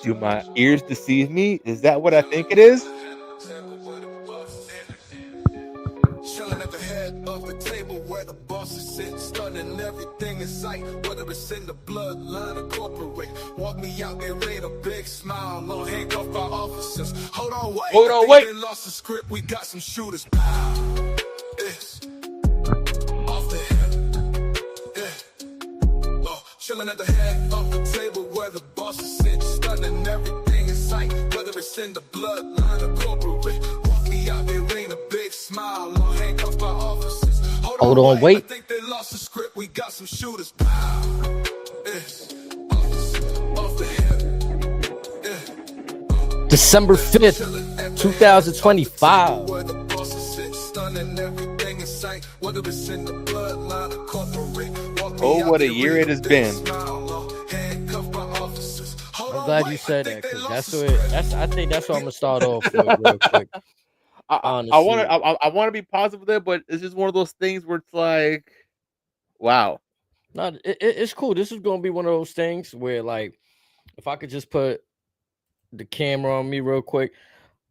Do my ears deceive me? Is that what I think it is? Chilling at the head of the table where the bosses sit, stunning everything in sight, whether it's in the bloodline or corporate. Walk me out, they laid a big smile on handcuffed by officers. Hold on, wait. Hold I on, think wait. they lost the script. We got some shooters. Pow. It's off the hip. Yeah. Oh, chilling at the head of the table where the bosses sit, stunning everything in sight, whether it's in the bloodline or corporate. Walk me out, they laid a big smile on handcuffed by officers. Hold on, I wait. think they lost the script. We got some shooters. Pow. It's off the hip. Yeah. December 5th, 2025. Where the bosses sit, stunning everything in sight, whether it's in the bloodline or corporate. Walk me Oh, out, what a they year laid it has big been. smile on handcuffed by officers. Hold I'm on, glad wait. you said I that think they because lost that's the what script. I think that's what I'm gonna start off with real quick. I want to Honestly, I want to be positive there, but it's just one of those things where it's like, wow. not it's cool. This is gonna be one of those things where, like, if I could just put the camera on me real quick,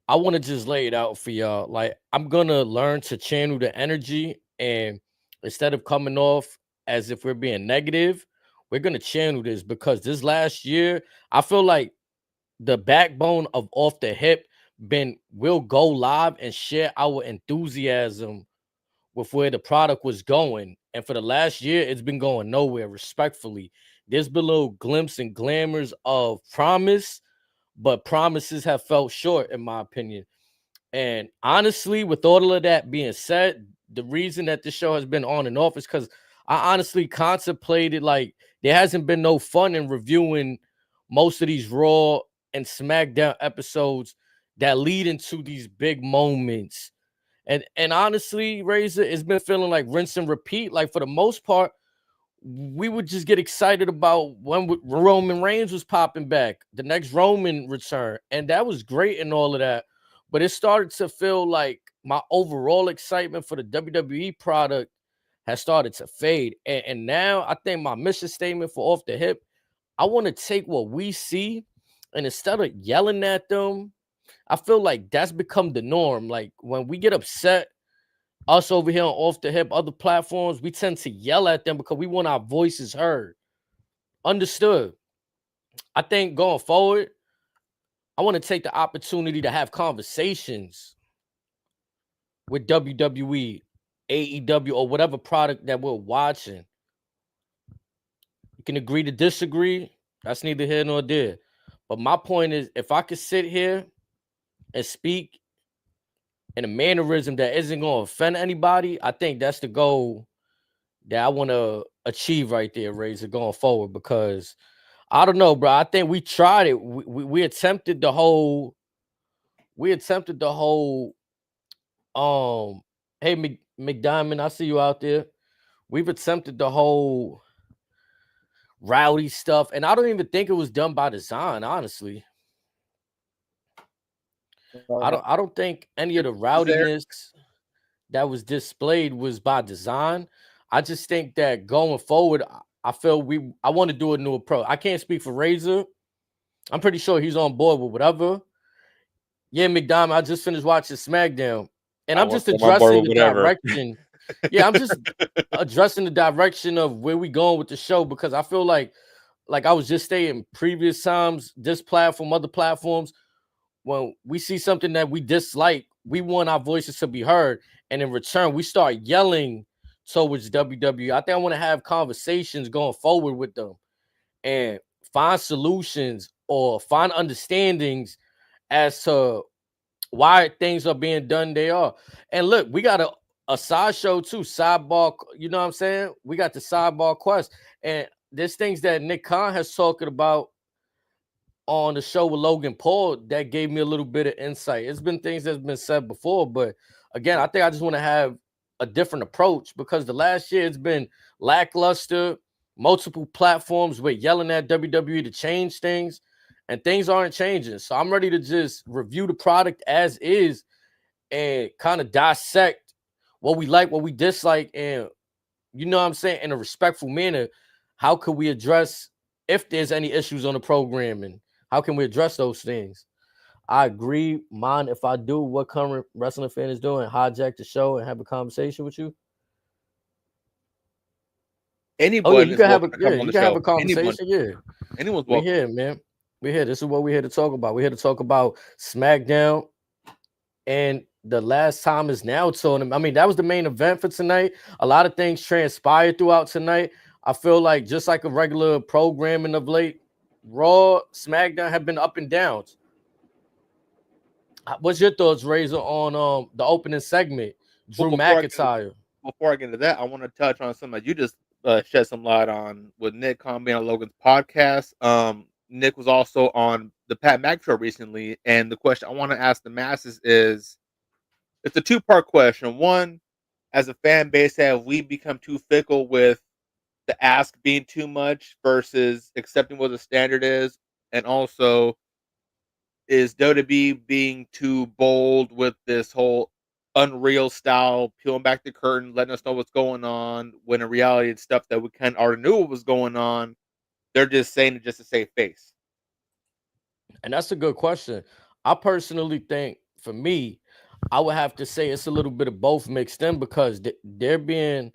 I want to just lay it out for y'all. Like, I'm gonna learn to channel the energy, and instead of coming off as if we're being negative, we're gonna channel this because this last year, I feel like the backbone of Off the Hip been will go live and share our enthusiasm with where the product was going. And for the last year, it's been going nowhere, respectfully. There's been little glimpses and glamours of promise, but promises have felt short, in my opinion. And honestly, with all of that being said, the reason that this show has been on and off is because I honestly contemplated, like, there hasn't been no fun in reviewing most of these Raw and SmackDown episodes that lead into these big moments. And honestly, Razor, it's been feeling like rinse and repeat. Like, for the most part, we would just get excited about when Roman Reigns was popping back, the next Roman return, and that was great and all of that. But it started to feel like my overall excitement for the WWE product has started to fade. And now I think my mission statement for Off the Hip, I want to take what we see, and instead of yelling at them, I feel like that's become the norm. Like, when we get upset, us over here on Off the Hip, other platforms, we tend to yell at them because we want our voices heard. Understood. I think going forward, I want to take the opportunity to have conversations with WWE, AEW, or whatever product that we're watching. You can agree to disagree. That's neither here nor there. But my point is, if I could sit here and speak in a mannerism that isn't going to offend anybody, I think that's the goal that I want to achieve right there, Razor, going forward. Because I don't know, bro. I think we tried it. We attempted the whole. We attempted the whole. Hey, McDiamond, I see you out there. We've attempted the whole rowdy stuff, and I don't even think it was done by design. Honestly, I don't think any of the Is there? rowdiness that was displayed was by design. I just think that going forward, I feel I want to do a new approach. I can't speak for Razor. I'm pretty sure he's on board with whatever. Yeah, McDonald, I just finished watching SmackDown, and I I'm want just I'm on board addressing with the whatever. direction. Yeah, I'm just addressing the direction of where we going with the show, because I feel like I was just saying previous times, this platform, other platforms, when we see something that we dislike, we want our voices to be heard, and in return, we start yelling towards WWE. I think I want to have conversations going forward with them and find solutions or find understandings as to why things are being done they are. And look, we got a side show too, sidebar, you know what I'm saying? We got the sidebar quest. And there's things that Nick Khan has talked about on the show with Logan Paul that gave me a little bit of insight. It's been things that's been said before, but again, I think I just want to have a different approach, because the last year it's been lackluster, multiple platforms with yelling at WWE to change things, and things aren't changing. So I'm ready to just review the product as is and kind of dissect what we like, what we dislike, and, you know what I'm saying, in a respectful manner. How could we address if there's any issues on the programming? How can we address those things? I agree. Mind if I do what current wrestling fan is doing, hijack the show and have a conversation with you? Oh yeah, Anyone you is can have welcome a to come on the show. Anyone, conversation. Yeah, anyone's we welcome. here, man. We here. This is what we here to talk about. We here to talk about SmackDown, and the last time is now tournament. I mean, that was the main event for tonight. A lot of things transpired throughout tonight. I feel like just like a regular programming of late, Raw, SmackDown have been up and downs. What's your thoughts, Razor, on the opening segment? Well, Drew McIntyre. before I get into that, I want to touch on something that you just shed some light on with Nick Khan being on Logan's podcast. Nick was also on the Pat Mac show recently, and the question I want to ask the masses is, it's a two-part question. One, as a fan base, have we become too fickle with the ask being too much versus accepting what the standard is? And also, is WWE being too bold with this whole Unreal style, peeling back the curtain, letting us know what's going on, when in reality it's stuff that we kind of already knew what was going on. They're just saying it just to save face. And that's a good question. I personally think for me, I would have to say it's a little bit of both mixed in because they're being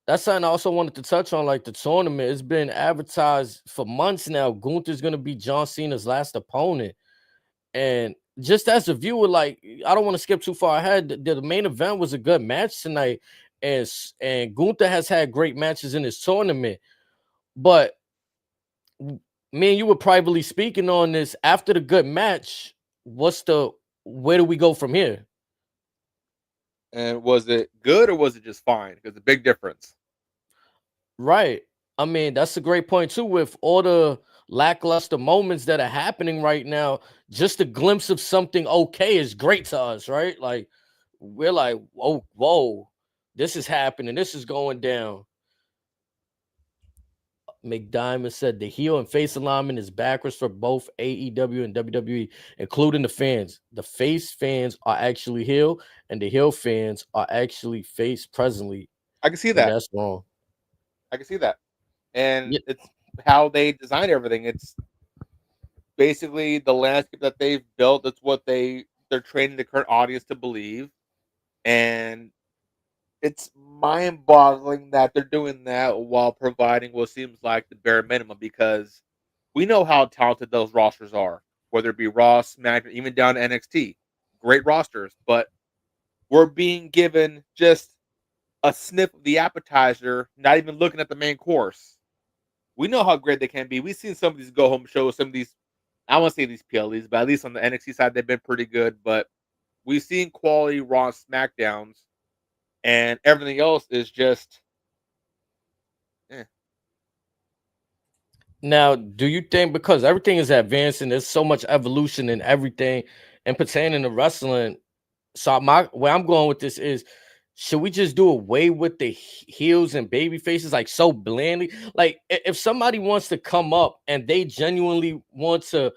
that's something I also wanted to touch on, like the tournament. It's been advertised for months now. Gunther's gonna be John Cena's last opponent. And just as a viewer, like I don't want to skip too far ahead. The main event was a good match tonight, and Gunther has had great matches in his tournament. But me and you were privately speaking on this after the good match. Where do we go from here? And was it good or was it just fine? Because the big difference. Right. I mean, that's a great point too. With all the lackluster moments that are happening right now, just a glimpse of something okay is great to us, right? Like we're like, whoa, this is happening, this is going down. McDiamond said the heel and face alignment is backwards for both AEW and WWE, including the fans. The face fans are actually heel, and the heel fans are actually face presently, I can see and that. that's wrong. I can see that. And Yeah, it's how they design everything. It's basically the landscape that they've built. That's what they're training the current audience to believe. And it's mind-boggling that they're doing that while providing what seems like the bare minimum, because we know how talented those rosters are, whether it be Raw, SmackDown, even down to NXT. Great rosters, but we're being given just a sniff of the appetizer, not even looking at the main course. We know how great they can be. We've seen some of these go-home shows, some of these, I won't say these PLEs, but at least on the NXT side, they've been pretty good. But we've seen quality Raw and SmackDowns, and everything else is just eh. now, do you think because everything is advancing, there's so much evolution in everything and pertaining to wrestling? So where I'm going with this is, should we just do away with the heels and baby faces like so blandly? Like if somebody wants to come up and they genuinely want to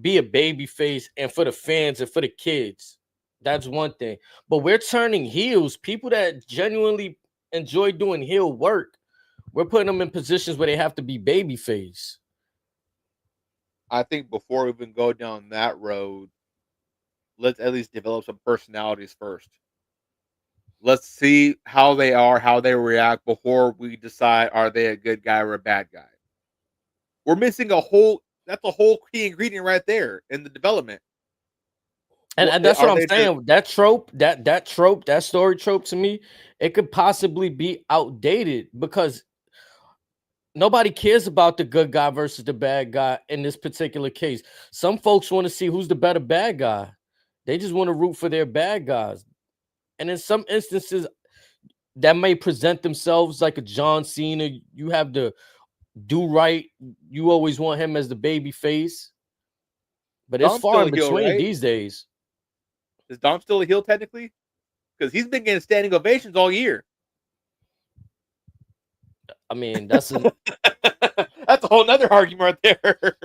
be a baby face and for the fans and for the kids, that's one thing. But we're turning heels, people that genuinely enjoy doing heel work. We're putting them in positions where they have to be baby face. I think before we even go down that road, let's at least develop some personalities first. Let's see how they are, how they react before we decide are they a good guy or a bad guy. We're missing a whole that's a whole key ingredient right there in the development. And that's what Are I'm they just saying. That trope, that trope, that story trope to me, it could possibly be outdated because nobody cares about the good guy versus the bad guy in this particular case. Some folks want to see who's the better bad guy. They just want to root for their bad guys. And in some instances, that may present themselves like a John Cena. You have to do right. You always want him as the baby face. But it's Dom's far still in a heel, between right? these days. Is Dom still a heel technically? Because he's been getting standing ovations all year. I mean, that's That's a whole nother argument right there.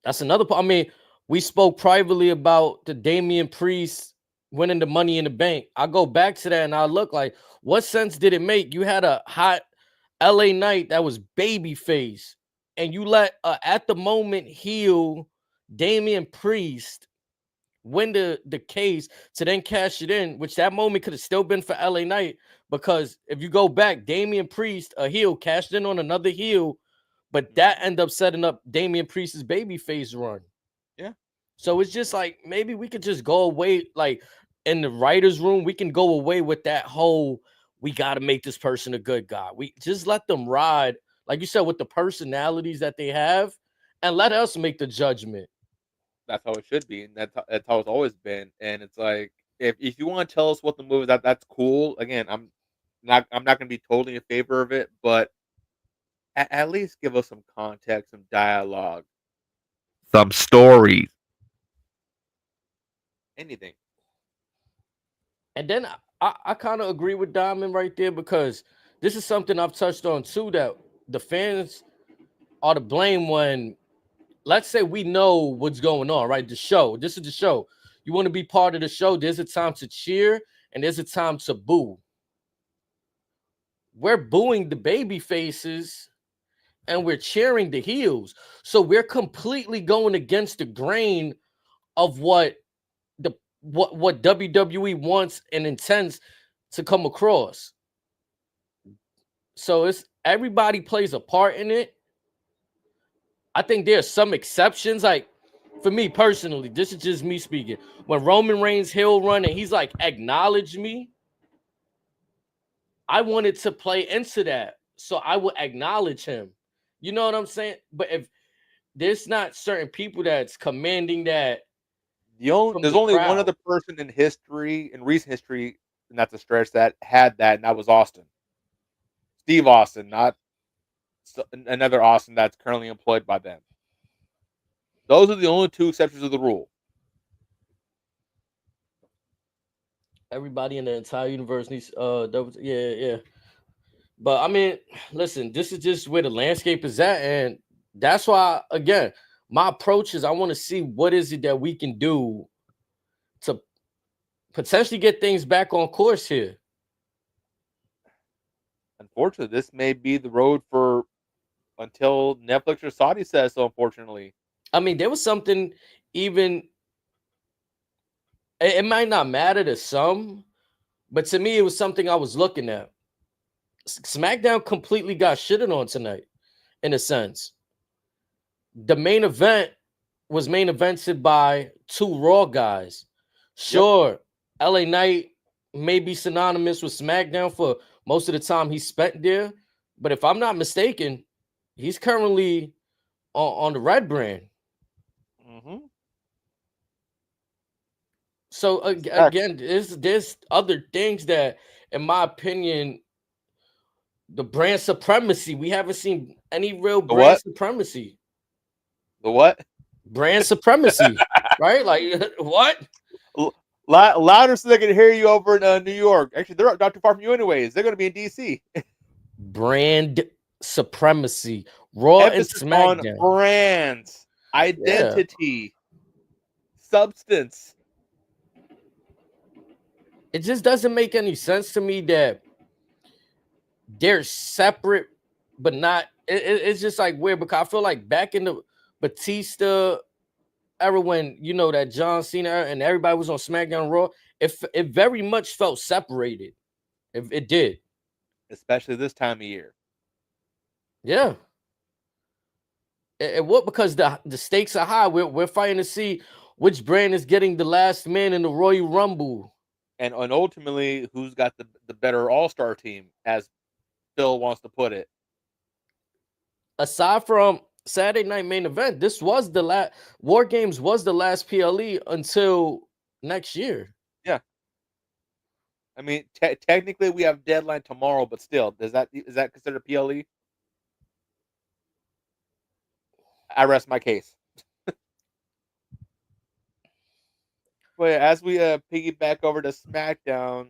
That's another part. I mean, we spoke privately about the Damian Priest winning the Money in the Bank. I go back to that and I look like, what sense did it make? You had a hot LA Knight that was babyface, and you let at the moment heel Damian Priest win the case to then cash it in, which that moment could have still been for LA Knight, because if you go back, Damian Priest, a heel, cashed in on another heel, but that ended up setting up Damian Priest's babyface run. Yeah. So it's just like, maybe we could just go away, like in the writer's room, we can go away with that whole, we got to make this person a good guy. We just let them ride, like you said, with the personalities that they have, and let us make the judgment. That's how it should be, and that's how it's always been. And it's like, if you want to tell us what the movie is, that's cool. Again, I'm not going to be totally in favor of it, but at least give us some context, some dialogue, some stories, anything. And then I kind of agree with Diamond right there, because this is something I've touched on too, that the fans are to blame when, let's say, we know what's going on, right? The show. This is the show. You want to be part of the show. There's a time to cheer and there's a time to boo. We're booing the baby faces and we're cheering the heels. So we're completely going against the grain of what WWE wants and intends to come across. So it's everybody plays a part in it. I think there's some exceptions. Like, for me personally, this is just me speaking. When Roman Reigns heel run and he's like, acknowledge me, I wanted to play into that. So I would acknowledge him. You know what I'm saying? But if there's not certain people that's commanding that, There's only one other person in recent history, not to stretch, that had that, and that was Austin. Steve Austin, not another Austin that's currently employed by them. Those are the only two exceptions of the rule. everybody in the entire universe needs yeah. But I mean, listen, this is just where the landscape is at, and that's why, again, my approach is I want to see what is it that we can do to potentially get things back on course here. Unfortunately, this may be the road for until Netflix or Saudi says so. Unfortunately, I mean, there was something, even it might not matter to some, but to me, it was something I was looking at. SmackDown completely got shitted on tonight, in a sense. The main event was main evented by two Raw guys. Sure, yep. LA Knight may be synonymous with SmackDown for most of the time he spent there, but if I'm not mistaken, he's currently on the Red brand. Mm-hmm. So again, there's other things that, in my opinion, the brand supremacy, we haven't seen any real brand supremacy. The what? Brand supremacy, right? Like, what? Louder so they can hear you over in New York. Actually, they're not too far from you anyways. They're going to be in DC. Brand supremacy. Raw Emphasis and SmackDown. On brands, identity, substance. It just doesn't make any sense to me that they're separate, but not. It's just like weird, because I feel like back in the Batista era, when you know that John Cena era and everybody was on SmackDown Raw, it very much felt separated. It did, especially this time of year. Yeah. It what, because the stakes are high. We're fighting to see which brand is getting the last man in the Royal Rumble, and ultimately who's got the better all-star team, as Phil wants to put it. Aside from Saturday night main event, this was the last. War Games was the last PLE until next year. Yeah. I mean, technically we have deadline tomorrow, but still, is that considered PLE? I rest my case. But as we piggyback over to SmackDown.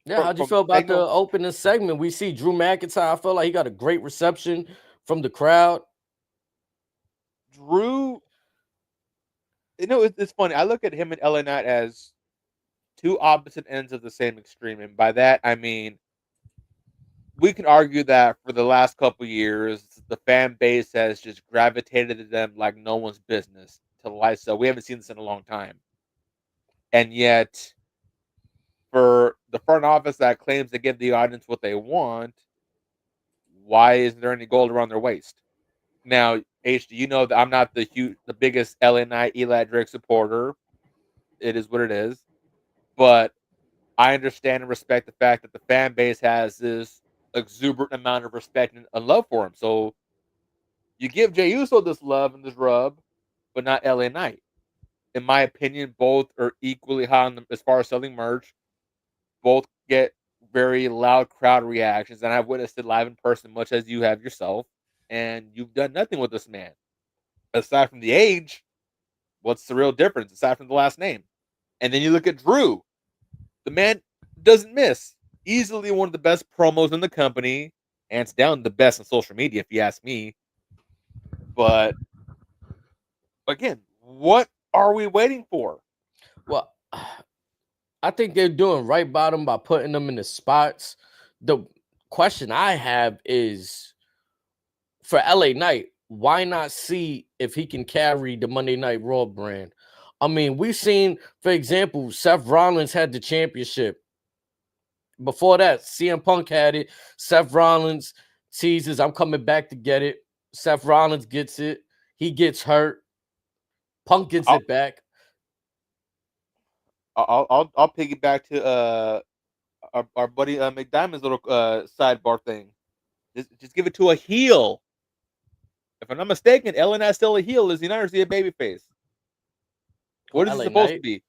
Yeah, how'd you feel about the opening segment? We see Drew McIntyre. I felt like he got a great reception from the crowd. Drew, it's funny. I look at him and LA Knight as two opposite ends of the same extreme, and by that I mean we can argue that for the last couple years, the fan base has just gravitated to them like no one's business to the light. So we haven't seen this in a long time, and yet for the front office that claims to give the audience what they want, why isn't there any gold around their waist? Now, H, do you know that I'm not the biggest LA Knight Eli Drake supporter? It is what it is, but I understand and respect the fact that the fan base has this exuberant amount of respect and love for him. So you give Jey Uso this love and this rub, but not LA Knight. In my opinion, both are equally high on as far as selling merch. Both get very loud crowd reactions, and I've witnessed it live in person, much as you have yourself. And you've done nothing with this man aside from the age. What's the real difference aside from the last name? And then you look at Drew. The man doesn't miss. Easily one of the best promos in the company. Hands down, the best on social media, if you ask me. But again, what are we waiting for? Well, I think they're doing right by them by putting them in the spots. The question I have is for LA Knight, why not see if he can carry the Monday Night Raw brand? I mean, we've seen, for example, Seth Rollins had the championship. Before that, CM Punk had it. Seth Rollins teases, I'm coming back to get it. Seth Rollins gets it. He gets hurt. Punk gets it back. I'll piggyback to our buddy McDiamond's little sidebar thing. Just give it to a heel. If I'm not mistaken, LNI still a heel. Is he not, or is he a babyface? What is he supposed to be?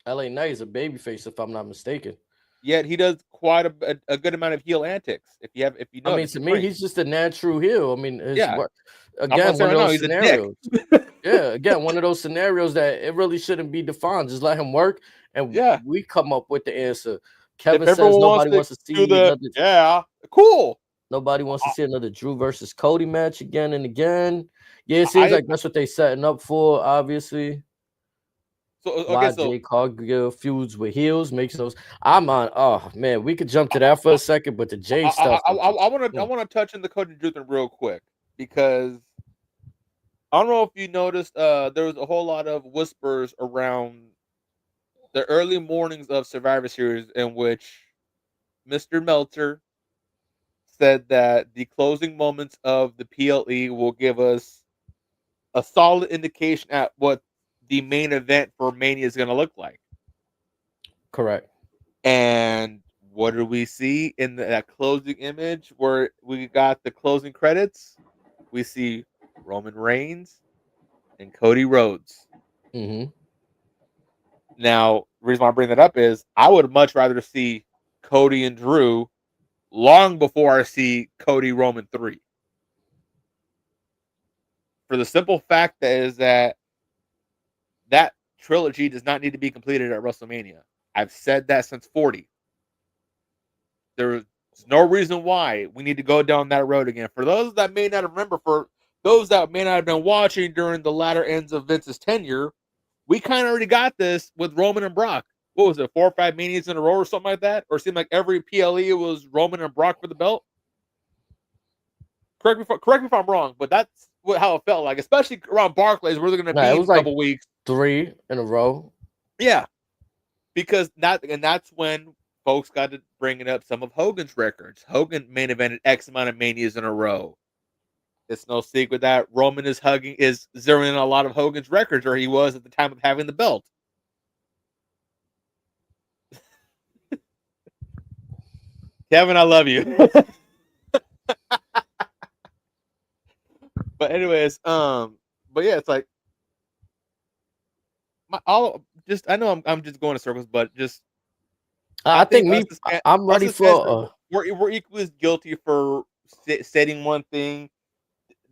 LA Knight is a babyface, if I'm not mistaken. Yet he does quite a good amount of heel antics. If you know, I mean, to me, he's just a natural heel. I mean, yeah. Again, one of those scenarios. Yeah, again, one of those scenarios that it really shouldn't be defined. Just let him work, and we come up with the answer. Kevin says nobody wants to see another. Yeah, cool. Nobody wants to see another Drew versus Cody match again and again. Yeah, it seems like that's what they're setting up for, obviously. So why Jay Cargill feuds with heels makes those. I'm on. Oh man, we could jump to that for a second, but the Jay stuff. I want to touch on the Cody Drew thing real quick because I don't know if you noticed. There was a whole lot of whispers around the early mornings of Survivor Series in which Mr. Meltzer said that the closing moments of the PLE will give us a solid indication at what the main event for Mania is going to look like. Correct. And what do we see in that closing image where we got the closing credits? We see Roman Reigns and Cody Rhodes. Mm-hmm. Now, the reason why I bring that up is I would much rather see Cody and Drew long before I see Cody Roman 3. For the simple fact that is that trilogy does not need to be completed at WrestleMania. I've said that since 40. There's no reason why we need to go down that road again. For those that may not remember, for those that may not have been watching during the latter ends of Vince's tenure, we kind of already got this with Roman and Brock. What was it, 4 or 5 Manias in a row or something like that? Or it seemed like every PLE was Roman and Brock for the belt? Correct me if I'm wrong, but that's how it felt like, especially around Barclays, where they're going to be in a couple weeks. 3 in a row. Yeah, because that's when folks got to bringing up some of Hogan's records. Hogan main evented X amount of Manias in a row. It's no secret that Roman is zeroing in a lot of Hogan's records, or he was at the time of having the belt. Kevin, I love you. But anyways, but yeah, it's like I know I'm just going in circles, but just I think I'm ready for. We're equally as guilty for stating one thing,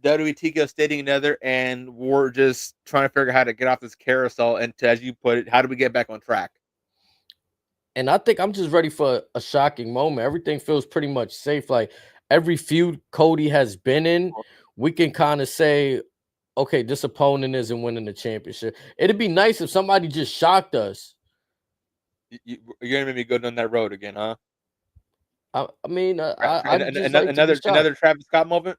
WWE stating another, and we're just trying to figure out how to get off this carousel and, as you put it, how do we get back on track? And I think I'm just ready for a shocking moment. Everything feels pretty much safe. Like every feud Cody has been in, we can kind of say, okay, this opponent isn't winning the championship. It'd be nice if somebody just shocked us. You're gonna make me go down that road again, huh? I mean, I just like to be shocked. Another Travis Scott moment.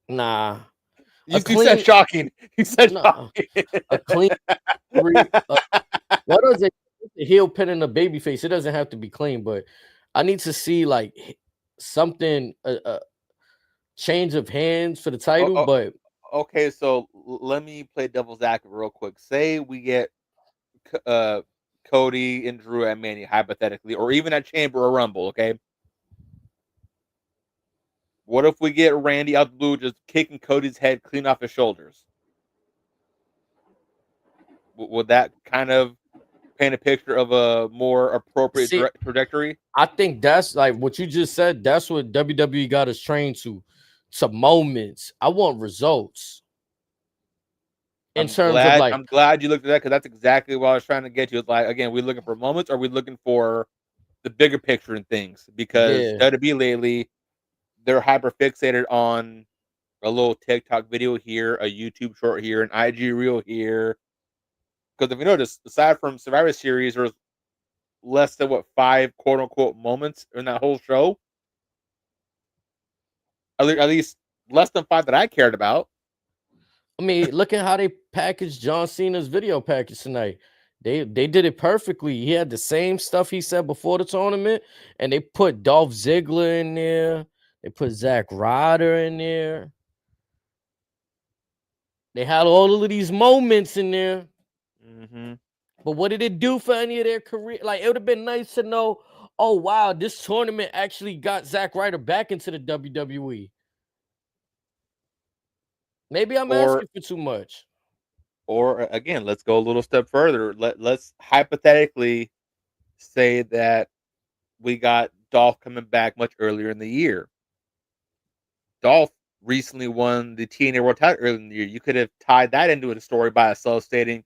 Nah, You said shocking. You said no, shocking. a clean. What is it? The heel pin in the baby face. It doesn't have to be clean, but I need to see like something, a change of hands for the title. Oh, But okay, so let me play devil's advocate real quick. Say we get Cody and Drew at Mania, hypothetically, or even at Chamber or Rumble, okay? What if we get Randy out the blue just kicking Cody's head clean off his shoulders? Would that kind of paint a picture of a more appropriate trajectory? I think that's like what you just said. That's what WWE got us trained to moments. I want results. I'm glad you looked at that, because that's exactly what I was trying to get to. It's like, again, we looking for moments, or we looking for the bigger picture and things? Because WWE lately, they're hyper fixated on a little TikTok video here, a YouTube short here, an IG reel here. Because if you notice, aside from Survivor Series, there's less than 5 quote unquote moments in that whole show. At least less than 5 that I cared about. I mean, look at how they packaged John Cena's video package tonight. They did it perfectly. He had the same stuff he said before the tournament, and they put Dolph Ziggler in there. They put Zack Ryder in there. They had all of these moments in there. Mm-hmm. But what did it do for any of their career? Like, it would have been nice to know, oh, wow, this tournament actually got Zack Ryder back into the WWE. Maybe I'm asking for too much. Or again, let's go a little step further. Let's hypothetically say that we got Dolph coming back much earlier in the year. Dolph recently won the TNA World Title earlier in the year. You could have tied that into a story by itself, stating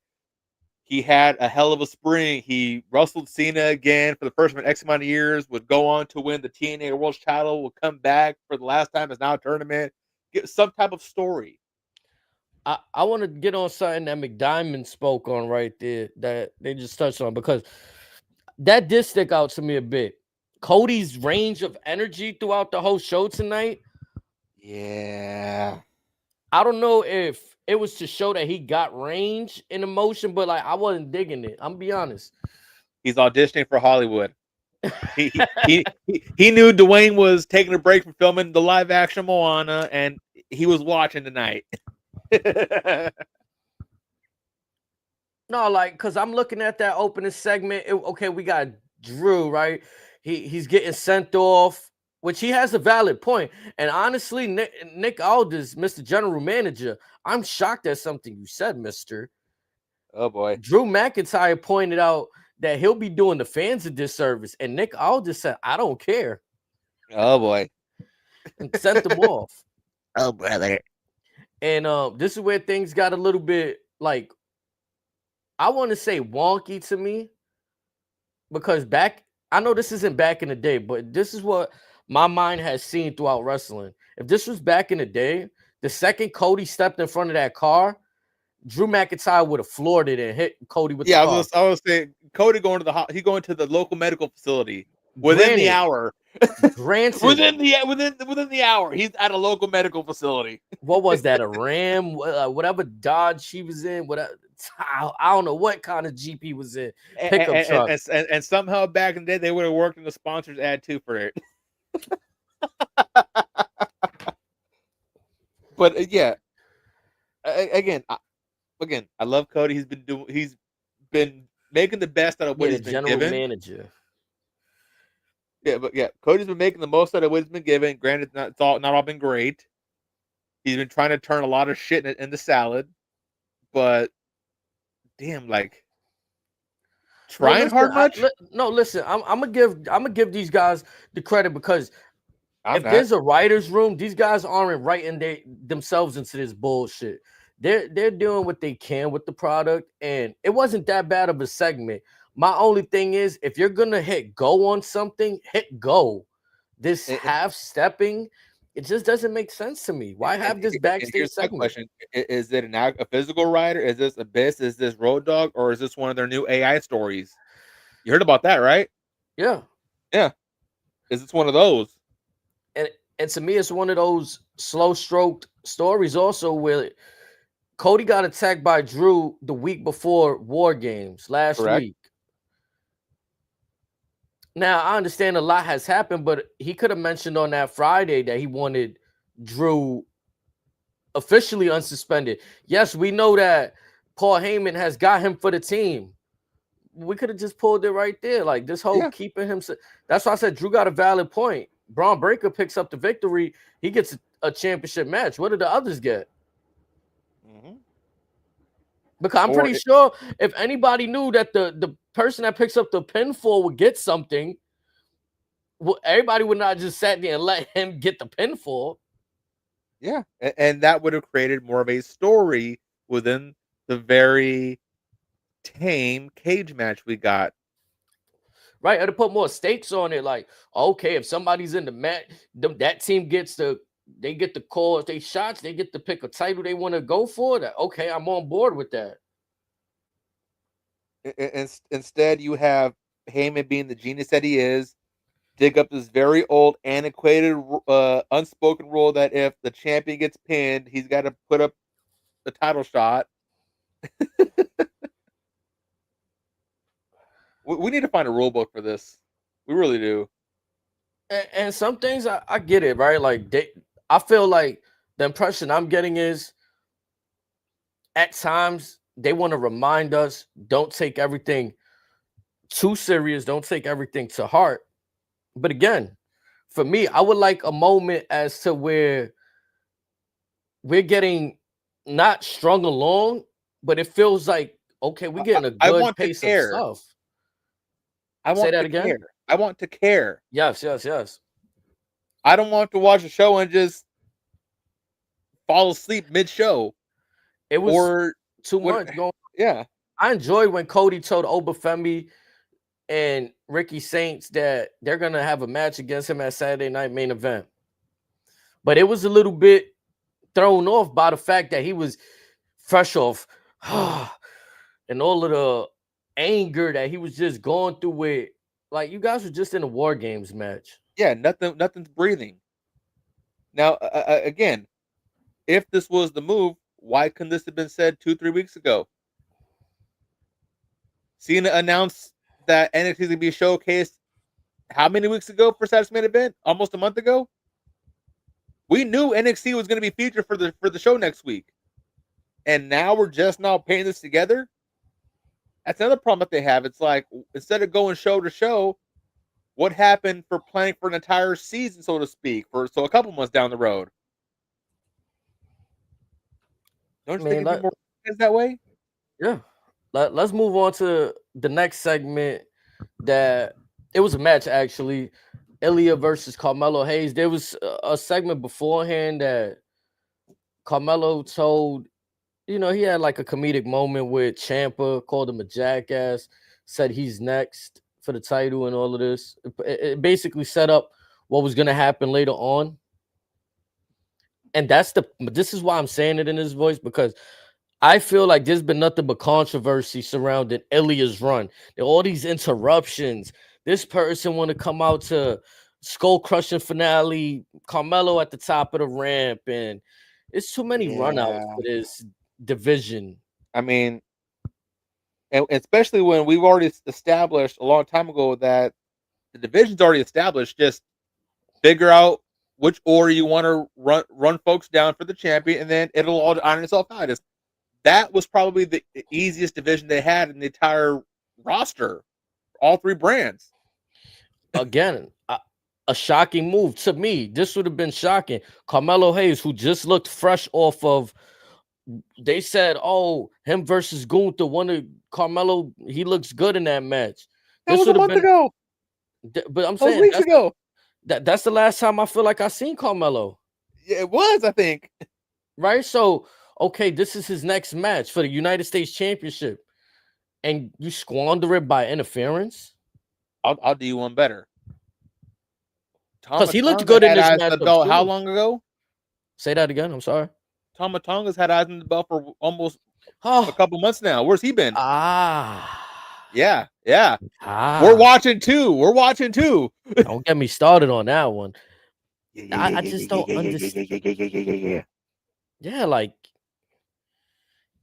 he had a hell of a spring. He wrestled Cena again for the first time in X amount of years, would go on to win the TNA World Title, will come back for the last time as now a tournament. Get some type of story. I want to get on something that McDiamond spoke on right there that they just touched on, because that did stick out to me a bit. Cody's range of energy throughout the whole show tonight. Yeah. I don't know if it was to show that he got range in emotion, but like I wasn't digging it. I'm gonna be honest. He's auditioning for Hollywood. he knew Dwayne was taking a break from filming the live action Moana, and he was watching tonight. No, like, because I'm looking at that opening segment. Okay, we got Drew, right? He's getting sent off, which he has a valid point. And honestly, Nick Aldis, Mr. General Manager, I'm shocked at something you said, mister. Oh, boy. Drew McIntyre pointed out that he'll be doing the fans a disservice. And Nick Aldis said, I don't care. Oh, boy. And sent them off. Oh, brother. And this is where things got a little bit, like, I want to say wonky to me. Because I know this isn't back in the day, but this is what my mind has seen throughout wrestling. If this was back in the day, the second Cody stepped in front of that car, Drew McIntyre would have floored it and hit Cody with the car. I was saying Cody going to the local medical facility within the hour. Granted, within the hour, he's at a local medical facility. What was that? A Ram, whatever Dodge she was in, whatever. I don't know what kind of Jeep he was in. Pickup truck. And somehow back in the day, they would have worked in the sponsors ad too for it. But yeah, again, I love Cody. He's been making the best out of what he's been general given. Manager. Yeah, Cody's been making the most out of what he's been given. Granted, not all been great. He's been trying to turn a lot of shit in the salad, but damn, like trying hard much. Listen, I'm gonna give these guys the credit, because if there's a writer's room, these guys aren't writing themselves into this bullshit. They're doing what they can with the product, and it wasn't that bad of a segment. My only thing is, if you're gonna hit go on something, hit go. This half stepping, it just doesn't make sense to me. Why have this backstage segment? Question: Is it a physical writer? Is this Abyss? Is this Road Dogg? Or is this one of their new AI stories? You heard about that, right? Yeah. Yeah. Is it's one of those? And to me, it's one of those slow stroked stories also where Cody got attacked by Drew the week before War Games last Correct. week. Now, I understand a lot has happened, but he could have mentioned on that Friday that he wanted Drew officially unsuspended. Yes, we know that Paul Heyman has got him for the team. We could have just pulled it right there. Like this whole keeping him. That's why I said Drew got a valid point. Braun Breaker picks up the victory. He gets a championship match. What did the others get? Because I'm pretty sure if anybody knew that the person that picks up the pinfall would get something, well, everybody would not just sat there and let him get the pinfall. Yeah, and that would have created more of a story within the very tame cage match we got. Right, to put more stakes on it. Like, okay, if somebody's in the match, that team gets they get the call. If they shots, they get to pick a title they want to go for. That okay, I'm on board with that. Instead, you have Heyman being the genius that he is, dig up this very old, antiquated, unspoken rule that if the champion gets pinned, he's got to put up the title shot. We need to find a rule book for this. We really do. And some things I get it, right? Like I feel like the impression I'm getting is at times they want to remind us, don't take everything too serious, don't take everything to heart. But again, for me, I would like a moment as to where we're getting not strung along, but it feels like, okay, we're getting a good pace of stuff. I want Say that to again. care. I want to care. Yes. I don't want to watch a show and just fall asleep mid-show. It was too much going. Yeah. I enjoyed when Cody told Obafemi and Ricky Saints that they're gonna have a match against him at Saturday Night Main Event. But it was a little bit thrown off by the fact that he was fresh off and all of the anger that he was just going through with. Like, you guys were just in a War Games match. Yeah, nothing's breathing. Now, again, if this was the move, why couldn't this have been said 2-3 weeks ago? Cena announced that NXT is going to be showcased how many weeks ago for Saturday's Main Event? Almost a month ago? We knew NXT was going to be featured for the show next week. And now we're just now putting this together? That's another problem that they have. It's like, instead of going show to show, what happened for planning for an entire season, so to speak, so a couple months down the road? Don't you think it'd be more that way? Yeah. Let's move on to the next segment. That it was a match, actually. Ilya versus Carmelo Hayes. There was a segment beforehand that Carmelo told, he had like a comedic moment with Ciampa, called him a jackass, said he's next for the title and all of this. It basically set up what was going to happen later on. And this is why I'm saying it in his voice, because I feel like there's been nothing but controversy surrounding Ilya's run. There are all these interruptions. This person want to come out to skull-crushing finale, Carmelo at the top of the ramp, and it's too many runouts for this division. I mean, and especially when we've already established a long time ago that the division's already established. Just figure out which order you want to run folks down for the champion, and then it'll all iron itself out. That was probably the easiest division they had in the entire roster, all three brands. Again, a shocking move to me. This would have been shocking. Carmelo Hayes, who just looked fresh off of, they said, oh, him versus Gunther. One of Carmelo, he looks good in that match. That was a month ago. But I'm saying weeks ago. That's the last time I feel like I seen Carmelo. Yeah, it was, I think. Right? So, okay, this is his next match for the United States Championship. And you squander it by interference? I'll do you one better. Because he looked good in this match. How long ago? Say that again. I'm sorry. Tama Tonga's had eyes in the belt for almost a couple months now. Where's he been? Yeah, it Yeah. We're watching too. Don't get me started on that one. Yeah, I just don't understand. yeah. Yeah, like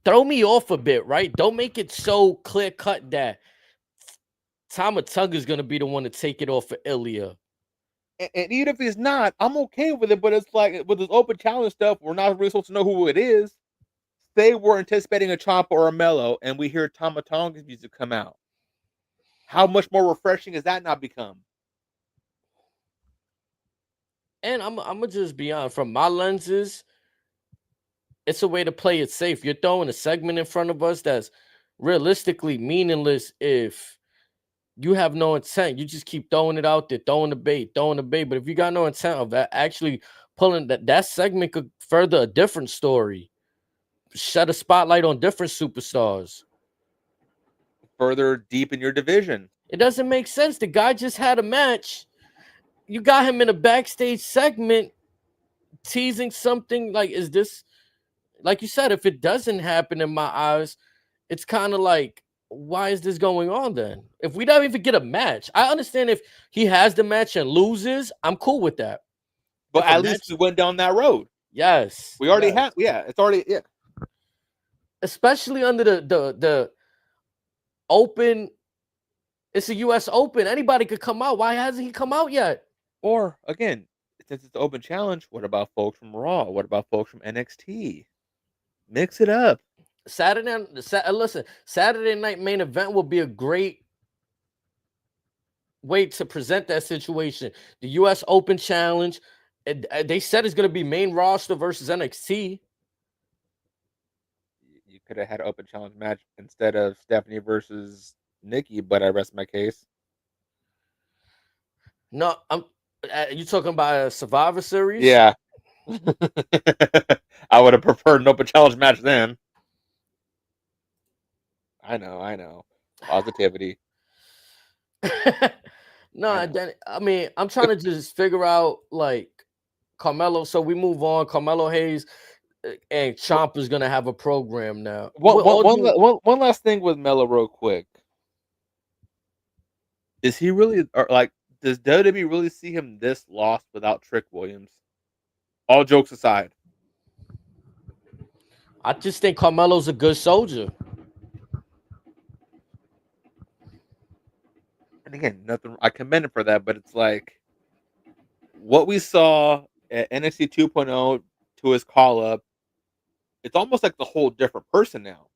throw me off a bit, right? Don't make it so clear cut that Tama Tonga is gonna be the one to take it off for Ilya. And even if he's not, I'm okay with it. But it's like with this open challenge stuff, we're not really supposed to know who it is. Say we're anticipating a Ciampa or a Mello, and we hear Tama Tonga's music come out. How much more refreshing has that not become? And I'm gonna just be honest, from my lenses, it's a way to play it safe. You're throwing a segment in front of us that's realistically meaningless if you have no intent. You just keep throwing it out there, throwing the bait. But if you got no intent of actually pulling that segment could further a different story, shed a spotlight on different superstars. Further deep in your division. It doesn't make sense. The guy just had a match. You got him in a backstage segment teasing something. Like, is this, like you said, if it doesn't happen in my eyes, it's kind of like, why is this going on then? If we don't even get a match, I understand if he has the match and loses, I'm cool with that. But at least we went down that road. Yes. We already have, it's already, Especially under the open, it's a US Open. Anybody could come out. Why hasn't he come out yet? Or again, since it's the open challenge, what about folks from Raw? What about folks from NXT? Mix it up. Saturday night main event will be a great way to present that situation. The US Open Challenge, they said it's going to be main roster versus NXT. You could have had an open challenge match instead of Stephanie versus Nikki, but I rest my case. No, you talking about a Survivor Series? Yeah. I would have preferred an open challenge match then. I know. Positivity. No, I mean, I'm trying to just figure out like Carmelo. So we move on. Carmelo Hayes and Ciampa's gonna have a program now. One last thing with Melo, real quick. Is he really, or like, does WWE really see him this lost without Trick Williams? All jokes aside, I just think Carmelo's a good soldier. and again, nothing. I commend him for that, but it's like what we saw at NXT 2.0 to his call up. It's almost like the whole different person now.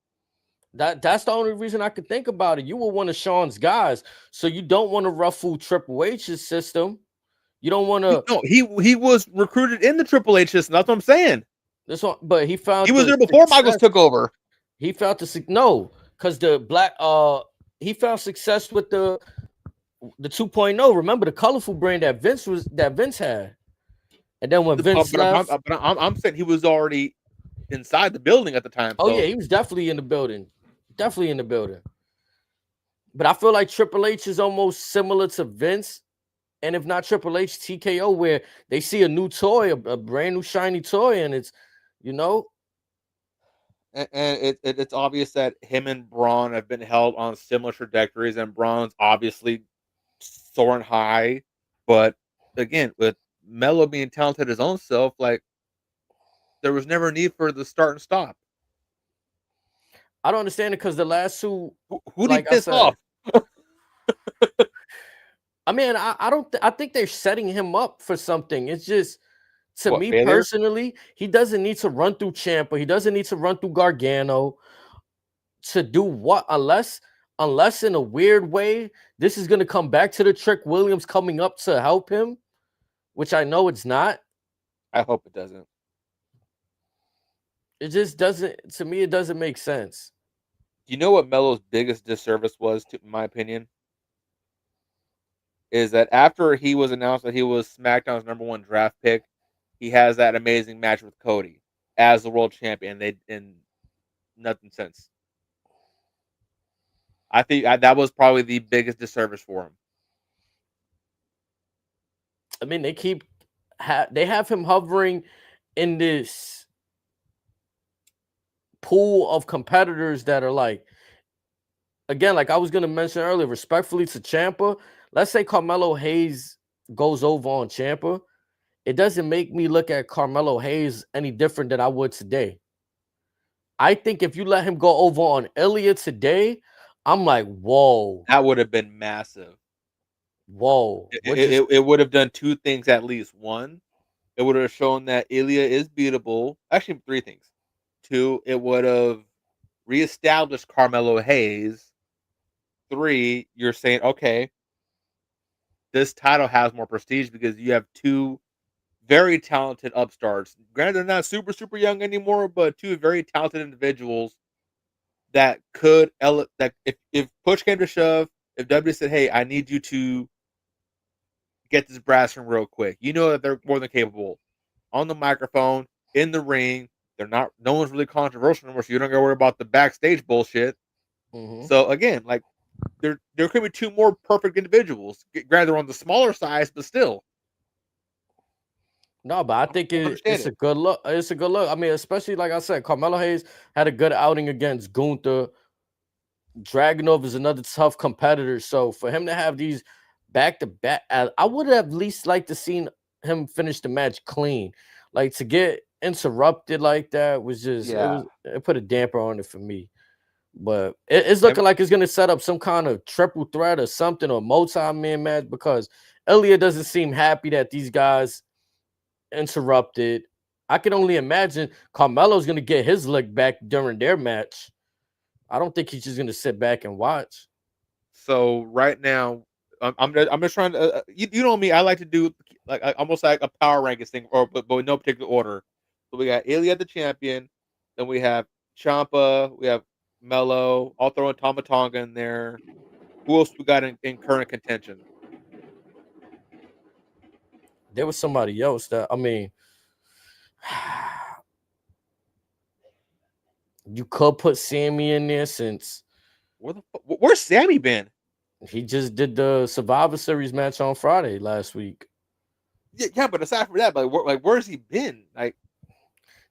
That's the only reason I could think about it. You were one of Sean's guys, so you don't want to ruffle Triple H's system. You don't want to. No, he was recruited in the Triple H system. That's what I'm saying. This one, but he found he was there before Michaels took over. He found because the black he found success with the 2.0. Remember the colorful brand that Vince had, and then when Vince left, I'm saying he was already inside the building at the time. Oh yeah, he was definitely in the building. But I feel like Triple H is almost similar to Vince, and if not Triple H, TKO, where they see a new toy, a brand new shiny toy, and it's, and it's obvious that him and Braun have been held on similar trajectories, and Braun's obviously soaring high. But again, with Melo being talented his own self, like there was never a need for the start and stop. I don't understand it because the last two, who did he piss off? I mean, I think they're setting him up for something. It's just, to me failure? Personally, he doesn't need to run through Ciampa. He doesn't need to run through Gargano to do what? Unless in a weird way, this is going to come back to the Trick Williams coming up to help him, which I know it's not. I hope it doesn't. It just doesn't, to me, it doesn't make sense. You know what Melo's biggest disservice was, in my opinion? Is that after he was announced that he was SmackDown's #1 draft pick, he has that amazing match with Cody as the world champion. And nothing since. I think that was probably the biggest disservice for him. I mean, they have him hovering in this pool of competitors that are like, again, like I was gonna mention earlier, respectfully to Ciampa, let's say Carmelo Hayes goes over on Ciampa, it doesn't make me look at Carmelo Hayes any different than I would today. I think if you let him go over on Ilya today, I'm like, whoa, That would have been massive. whoa. It, What it, just it it would have done two things at least. One, it would have shown that Ilya is beatable. Actually, three things. Two, it would have reestablished Carmelo Hayes. Three, you're saying, okay, this title has more prestige because you have two very talented upstarts. Granted, they're not super, super young anymore, but two very talented individuals that could that if push came to shove, if W said, "Hey, I need you to get this brass ring real quick," you know that they're more than capable on the microphone, in the ring. They're not. No one's really controversial anymore, so you don't got to worry about the backstage bullshit. Mhm. So again, like there could be two more perfect individuals. Granted, they're on the smaller size, but still, No, but I think understand it's it. a good look. It's a good look. I mean, especially like I said, Carmelo Hayes had a good outing against Gunther. Dragunov is another tough competitor. So for him to have these back to back, I would have at least liked to seen him finish the match clean. Like to get interrupted like that was just Yeah, it put a damper on it for me. But it's and looking like it's gonna set up some kind of triple threat or something or multi-man match because Elliot doesn't seem happy that these guys interrupted. I can only imagine Carmelo's gonna get his lick back during their match. I don't think he's just gonna sit back and watch. so right now, I'm just trying to. You know me. I like to do like almost like a power rankings thing, or but in no particular order. So we got Ilya the champion, then we have Champa, we have Mello. I'll throw in Tomatonga in there. Who else we got in current contention? There was somebody else that I mean, you could put Sammy in there since Where's Sammy been? he just did the Survivor Series match on Friday last week. Yeah, but aside from that, where's he been? Like,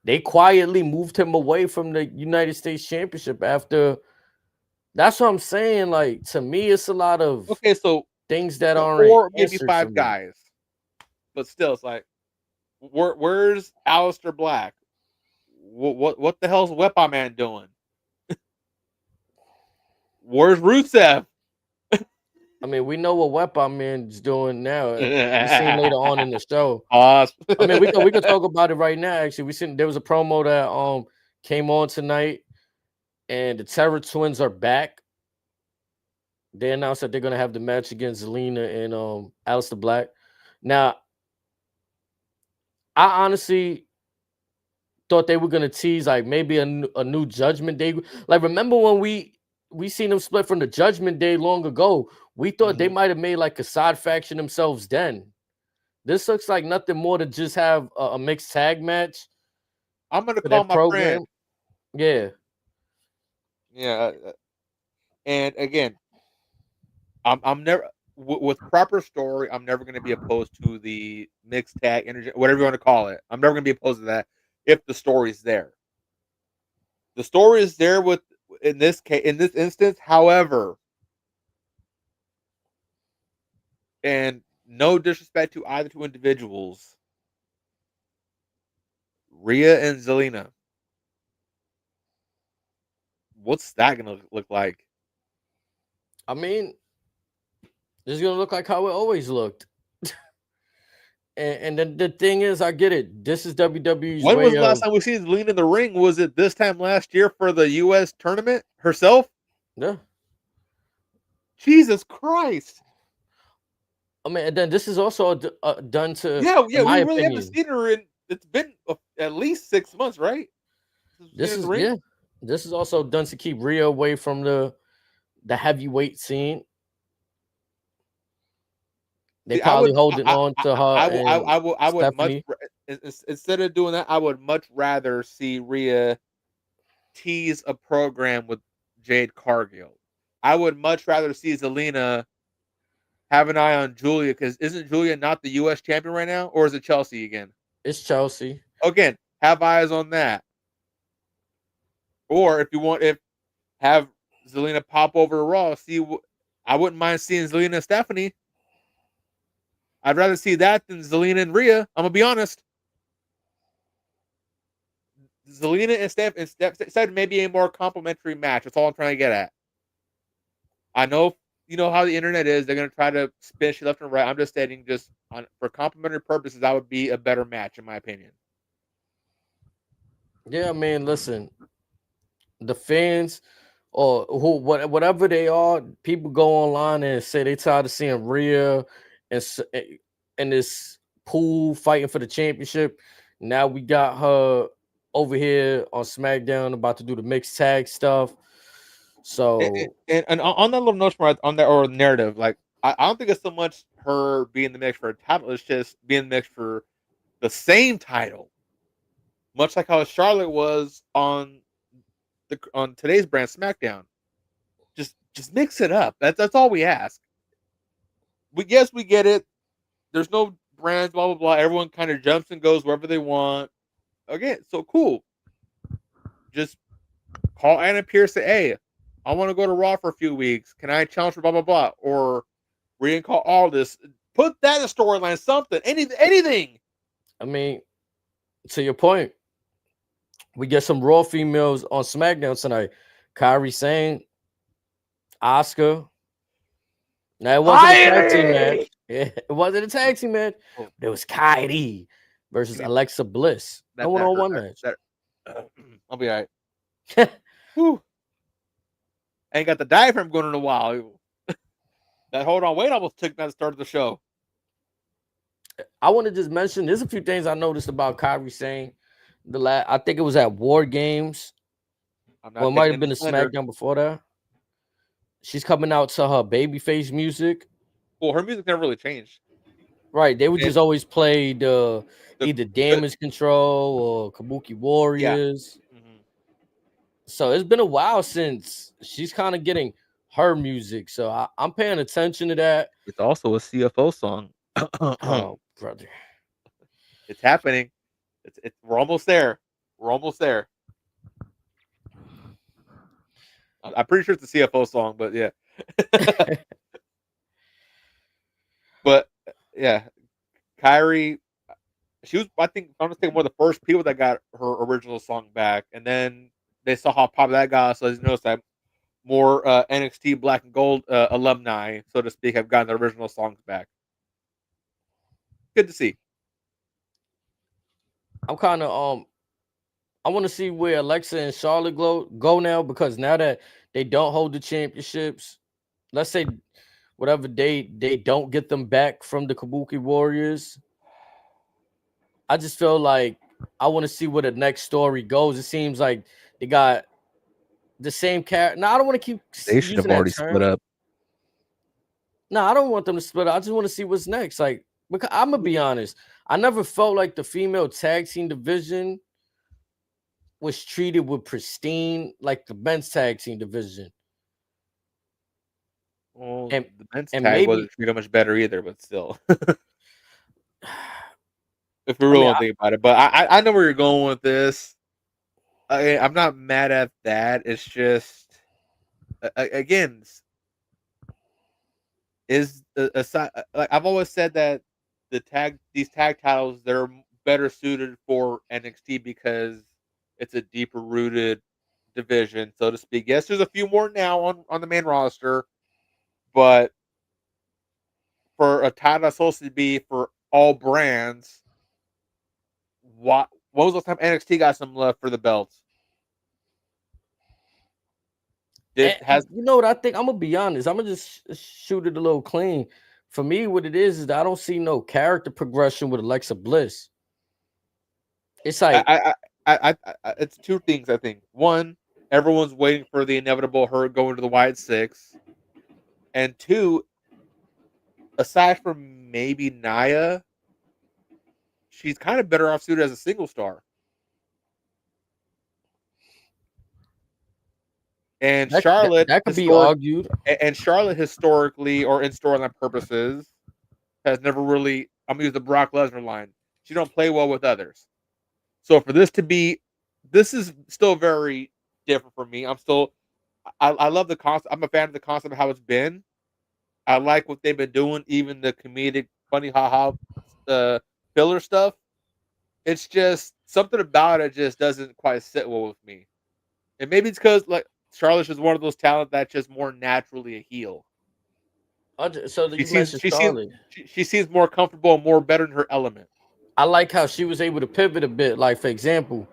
They quietly moved him away from the United States Championship after. That's what I'm saying. Like to me, it's a lot of okay, so things that aren't four, maybe answered for five me. guys, but still, it's like, where's Aleister Black? What the hell's Weapon Man doing? Where's Rusev? I mean, we know what Weapon Man's doing now. We seen later on in the show. Awesome. I mean, we could talk about it right now. Actually, we seen there was a promo that came on tonight, and the Terror Twins are back. They announced that they're gonna have the match against Zelina and Aleister Black. Now, I honestly thought they were gonna tease like maybe a new Judgment Day. Like, remember when we seen them split from the Judgment Day long ago? We thought they Mhm. might have made like a side faction themselves then. This looks like nothing more to just have a mixed tag match I'm gonna for call that my friend. program. Yeah, Yeah, and again, I'm never with proper story. I'm never gonna be opposed to the mixed tag energy, whatever you want to call it. I'm never gonna be opposed to that if the story's there. The story is there with in this instance. However, and no disrespect to either two individuals, Rhea and Zelina. What's that gonna look like? I mean, it's gonna look like how it always looked. And then the thing is, I get it. This is WWE's When was way the last of time we seen Zelina in the ring? Was it this time last year for the U.S. tournament herself? yeah. Jesus Christ! I mean, and then this is also done to, Yeah, in yeah, my we really haven't opinion. seen her in. It's been at least 6 months, right? Since we've seen This her in the is ring. yeah. This is also done to keep Rhea away from the heavyweight scene. They See, I probably would, holding on to her and I would much Stephanie. instead of doing that, I would much rather see Rhea tease a program with Jade Cargill. I would much rather see Zelina have an eye on Julia because isn't Julia not the U.S. champion right now, or is it Chelsea again? It's Chelsea. Again, have eyes on that. Or if you want, if have Zelina pop over to Raw. I wouldn't mind seeing Zelina and Stephanie. I'd rather see that than Zelina and Rhea. I'm gonna be honest. Zelina and Steph said maybe a more complimentary match. That's all I'm trying to get at. I know you know how the internet is. They're gonna try to spin shit left and right. I'm just stating, for complimentary purposes, that would be a better match in my opinion. Yeah, man. Listen, the fans or whatever they are, people go online and say they tired of seeing Rhea and this pool fighting for the championship. Now we got her over here on SmackDown about to do the mixed tag stuff. So And on that little notion on that or narrative, like I don't think it's so much her being the mix for a title. It's just being the mix for the same title, much like how Charlotte was on today's brand SmackDown. Just mix it up. That's all we ask. We get it. There's no brands, blah blah blah. Everyone kind of jumps and goes wherever they want. Okay, so cool. Just call Anna Pierce, say, hey, I want to go to Raw for a few weeks. Can I challenge for blah blah blah? Or we can call all this. Put that in a storyline, something, anything. I mean, to your point, we get some Raw females on SmackDown tonight. Kairi Sane, Asuka. Now it wasn't a tag team match. Yeah, it wasn't a tag team match. It was Kairi versus Alexa Bliss. No one-on-one match. I'll be all right. Whew. Ain't got the diaphragm going in a while. That hold on, wait almost took that start of the show. I want to just mention there's a few things I noticed about Kairi Sane. I think it was at War Games. Well, it might have been a SmackDown before that. She's coming out to her babyface music. Well, her music never really changed. Right. They would just always play either Damage Control or Kabuki Warriors. Yeah. Mm-hmm. So it's been a while since she's kind of getting her music. So I'm paying attention to that. It's also a CFO song. Oh, brother. It's happening. We're almost there. I'm pretty sure it's a CFO song, but yeah. But yeah, Kairi, she was, I think, I'm mistaken, one of the first people that got her original song back, and then they saw how popular that got, so they noticed that more NXT Black and Gold alumni, so to speak, have gotten the original songs back. Good to see. I'm kind of I want to see where Alexa and Charlotte go now, because now that they don't hold the championships, let's say whatever they don't get them back from the Kabuki Warriors, I just feel like I want to see where the next story goes. It seems like they got the same character. No, I don't want to keep. They should have already split up. No, I don't want them to split up. I just want to see what's next. Like, because I'm gonna be honest, I never felt like the female tag team division was treated with pristine like the men's tag team division. Well, and the men's tag wasn't treated much better either, but still. If we really want to think about it. But I know where you're going with this. I'm not mad at that. It's just, again, like I've always said that these tag titles, they're better suited for NXT because it's a deeper rooted division, so to speak. Yes, there's a few more now on the main roster, but for a title that's supposed to be for all brands, when was the last time NXT got some love for the belts? You know what I think? I'm gonna be honest. I'm gonna just shoot it a little clean. For me, what it is that I don't see no character progression with Alexa Bliss. It's like it's two things. I think one, everyone's waiting for the inevitable her going to the Wyatt Six, and two, aside from maybe Nia, she's kind of better off suited as a single star. And Charlotte, that could be argued. And Charlotte, historically or in storyline purposes, has never really. I'm gonna use the Brock Lesnar line. She don't play well with others. So for this is still very different for me. I love the concept. I'm a fan of the concept of how it's been. I like what they've been doing, even the comedic, funny, haha, filler stuff. It's just something about it just doesn't quite sit well with me. And maybe it's because like Charlotte is one of those talent that's just more naturally a heel. So She you seems mentioned she seems Charlotte. she seems more comfortable and more better in her element. I like how she was able to pivot a bit. Like, for example,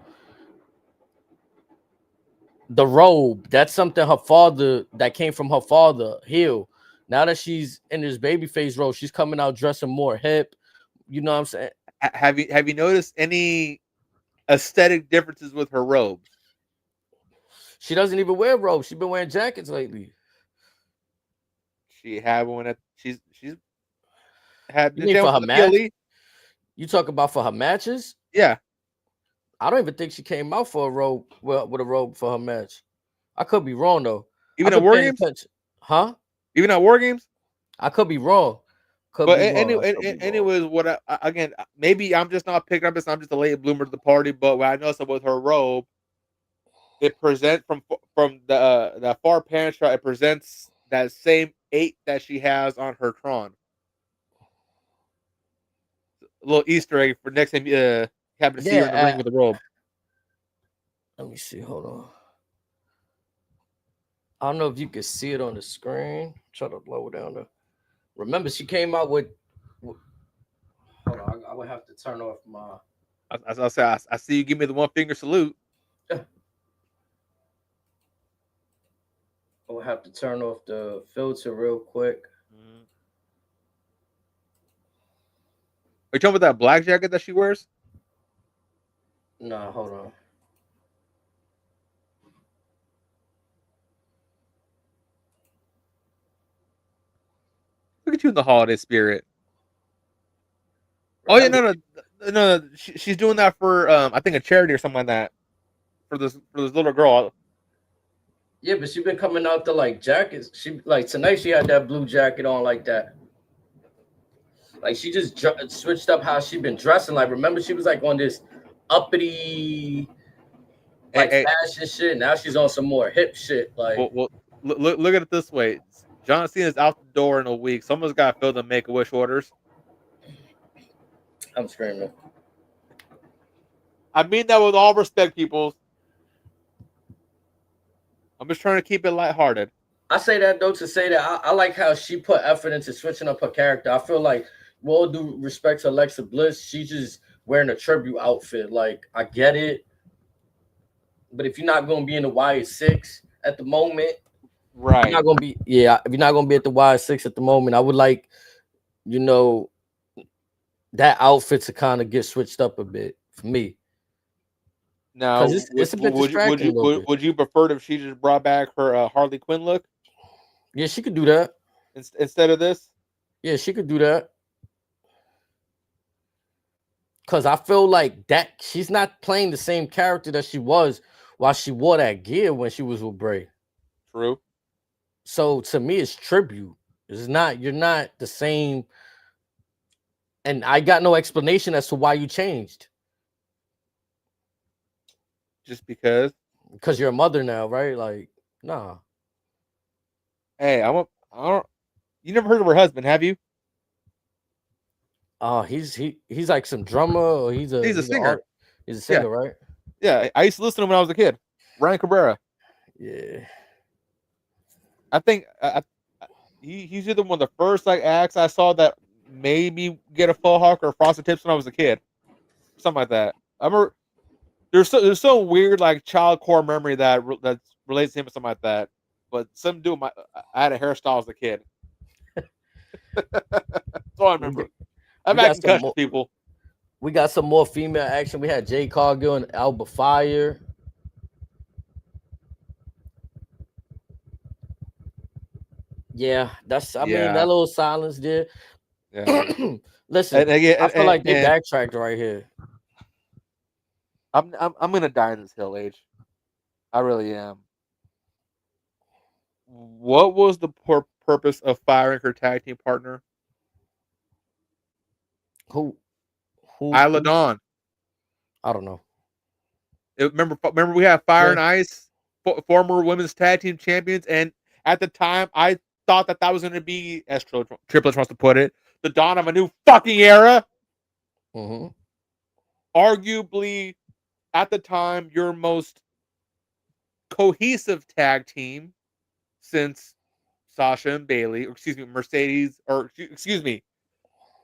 the robe. That's something her father that came from her father, heel. Now that she's in this babyface role, she's coming out dressing more hip. You know what I'm saying? Have you noticed any aesthetic differences with her robes? She doesn't even wear robes. She's been wearing jackets lately. She had one at she's had You the mean gym for her for the match? PLE. You talk about for her matches? Yeah, I don't even think she came out for a robe with a robe for her match. I could be wrong though. even I've at been war paying games, attention. Huh? even at war games. I could be wrong. Could But be wrong. I could be wrong. anyways, what again? Maybe I'm just not picking up this. I'm just a late bloomer to the party. But what I noticed with her robe, it presents from the far pan shot. It presents that same 8 that she has on her Tron. A little Easter egg for next time you happen to see her in the ring Yeah. with a robe. Let me see. Hold on. I don't know if you can see it on the screen. Try to lower down the. Remember, she came out with. Hold on. I would have to turn off my. I say I see you give me the one finger salute. I would have to turn off the filter real quick. Mm-hmm. Are you talking about that black jacket that she wears? Nah, hold on. Look at you in the holiday spirit. Oh yeah, Right? no. She's doing that for I think a charity or something like that for this little girl. Yeah, but she been coming out to like jackets. She like tonight she had that blue jacket on like that. Like she just switched up how she been dressing. Like remember she was like on this uppity like Hey, fashion shit. Now she's on some more hip shit. Like well, look at it this way. John Cena's out the door in a week. Someone's got to fill the Make a Wish orders. I'm screaming. I mean that with all respect, people. I'm just trying to keep it lighthearted. I say that though to say that I like how she put effort into switching up her character. I feel like, with all due respect to Alexa Bliss, she's just wearing a tribute outfit. Like I get it, but if you're not gonna be in the Y6 at the moment, Right. you're not gonna be. Yeah, if you're not gonna be at the Y6 at the moment, I would like, you know, that outfit to kind of get switched up a bit for me. Now, Because it's a bit distracting a little bit. would you prefer if she just brought back her Harley Quinn look Yeah, she could do that. instead of this? Yeah, she could do that. Because I feel like that she's not playing the same character that she was while she wore that gear when she was with Bray. True. So to me, it's tribute. It's not, you're not the same. And I got no explanation as to why you changed. Just because. Because you're a mother now, right? Like, nah. Hey, I don't. You never heard of her husband, have you? He's like some drummer, or he's a singer. He's a singer, Yeah. right? Yeah, I used to listen to him when I was a kid. Ryan Cabrera. Yeah. I think he's either one of the first like acts I saw that made me get a faux hawk or frosted tips when I was a kid, something like that. I remember there's some weird like child core memory that relates to him or something like that. But something to do with I had a hairstyle as a kid. That's all I remember. I've had concussions, people. We got some more female action. We had Jay Cargill and Alba Fire. Yeah, I mean, that little silence there. Yeah. Listen, and again, I feel like they backtracked right here. I'm gonna die in this hill, H. I really am. What was the purpose of firing her tag team partner? Who? Isla Dawn. I don't know. Remember we had Fire and Ice former women's tag team champions, and at the time, I thought that was going to be, as Triple H wants to put it, the dawn of a new fucking era. Mm-hmm. Arguably, at the time, your most cohesive tag team since Sasha and Bailey, or excuse me, Mercedes, or excuse me,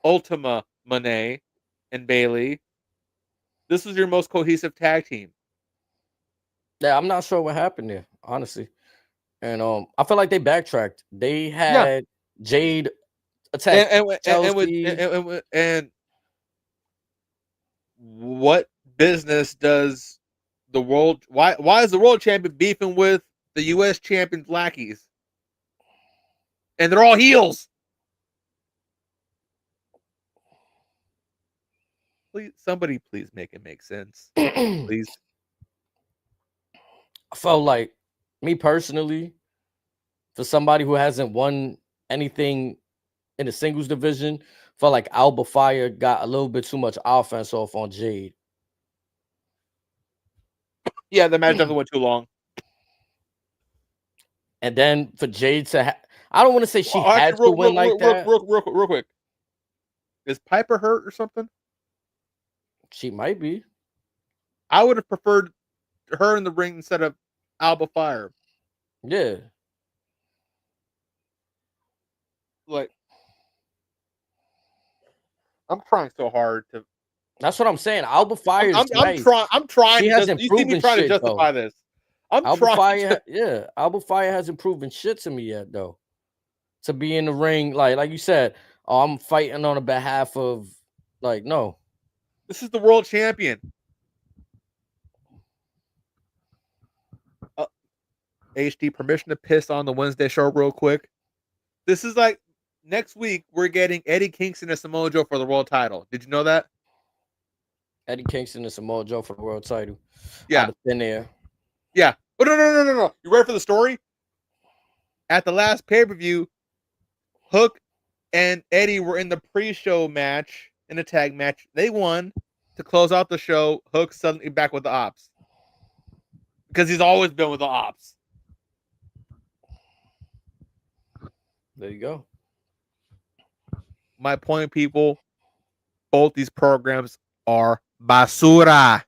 Ultima Monet and Bailey. This was your most cohesive tag team. Yeah, I'm not sure what happened there, honestly. And I feel like they backtracked. They had Jade attack Chelsea. And what business does the world? Why is the world champion beefing with the U.S. champion's lackeys? And they're all heels. Please, somebody, please make it make sense. Please. I felt like, me personally, for somebody who hasn't won anything in the singles division, felt like Alba Fire got a little bit too much offense off on Jade. Yeah, the match definitely went too long. And then for Jade to, I don't want to say she had to win like that. Real quick. Is Piper hurt or something? She might be. I would have preferred her in the ring instead of Alba Fire. Yeah. Like, I'm trying so hard to. That's what I'm saying. Alba Fire is nice. I'm trying. She hasn't proven trying shit, to justify though. this. Alba Fire hasn't proven shit to me yet, though. To be in the ring, like you said, I'm fighting on the behalf of, no. This is the world champion. HD, permission to piss on the Wednesday show real quick. This is like next week we're getting Eddie Kingston and Samoa Joe for the world title. Did you know that? Eddie Kingston and Samoa Joe for the world title. Yeah. In there. Yeah. Oh no. You ready for the story? At the last pay-per-view, Hook and Eddie were in the pre-show match, in a tag match. They won. To close out the show, Hook suddenly back with the Ops. Because he's always been with the Ops. There you go. My point, people, both these programs are basura.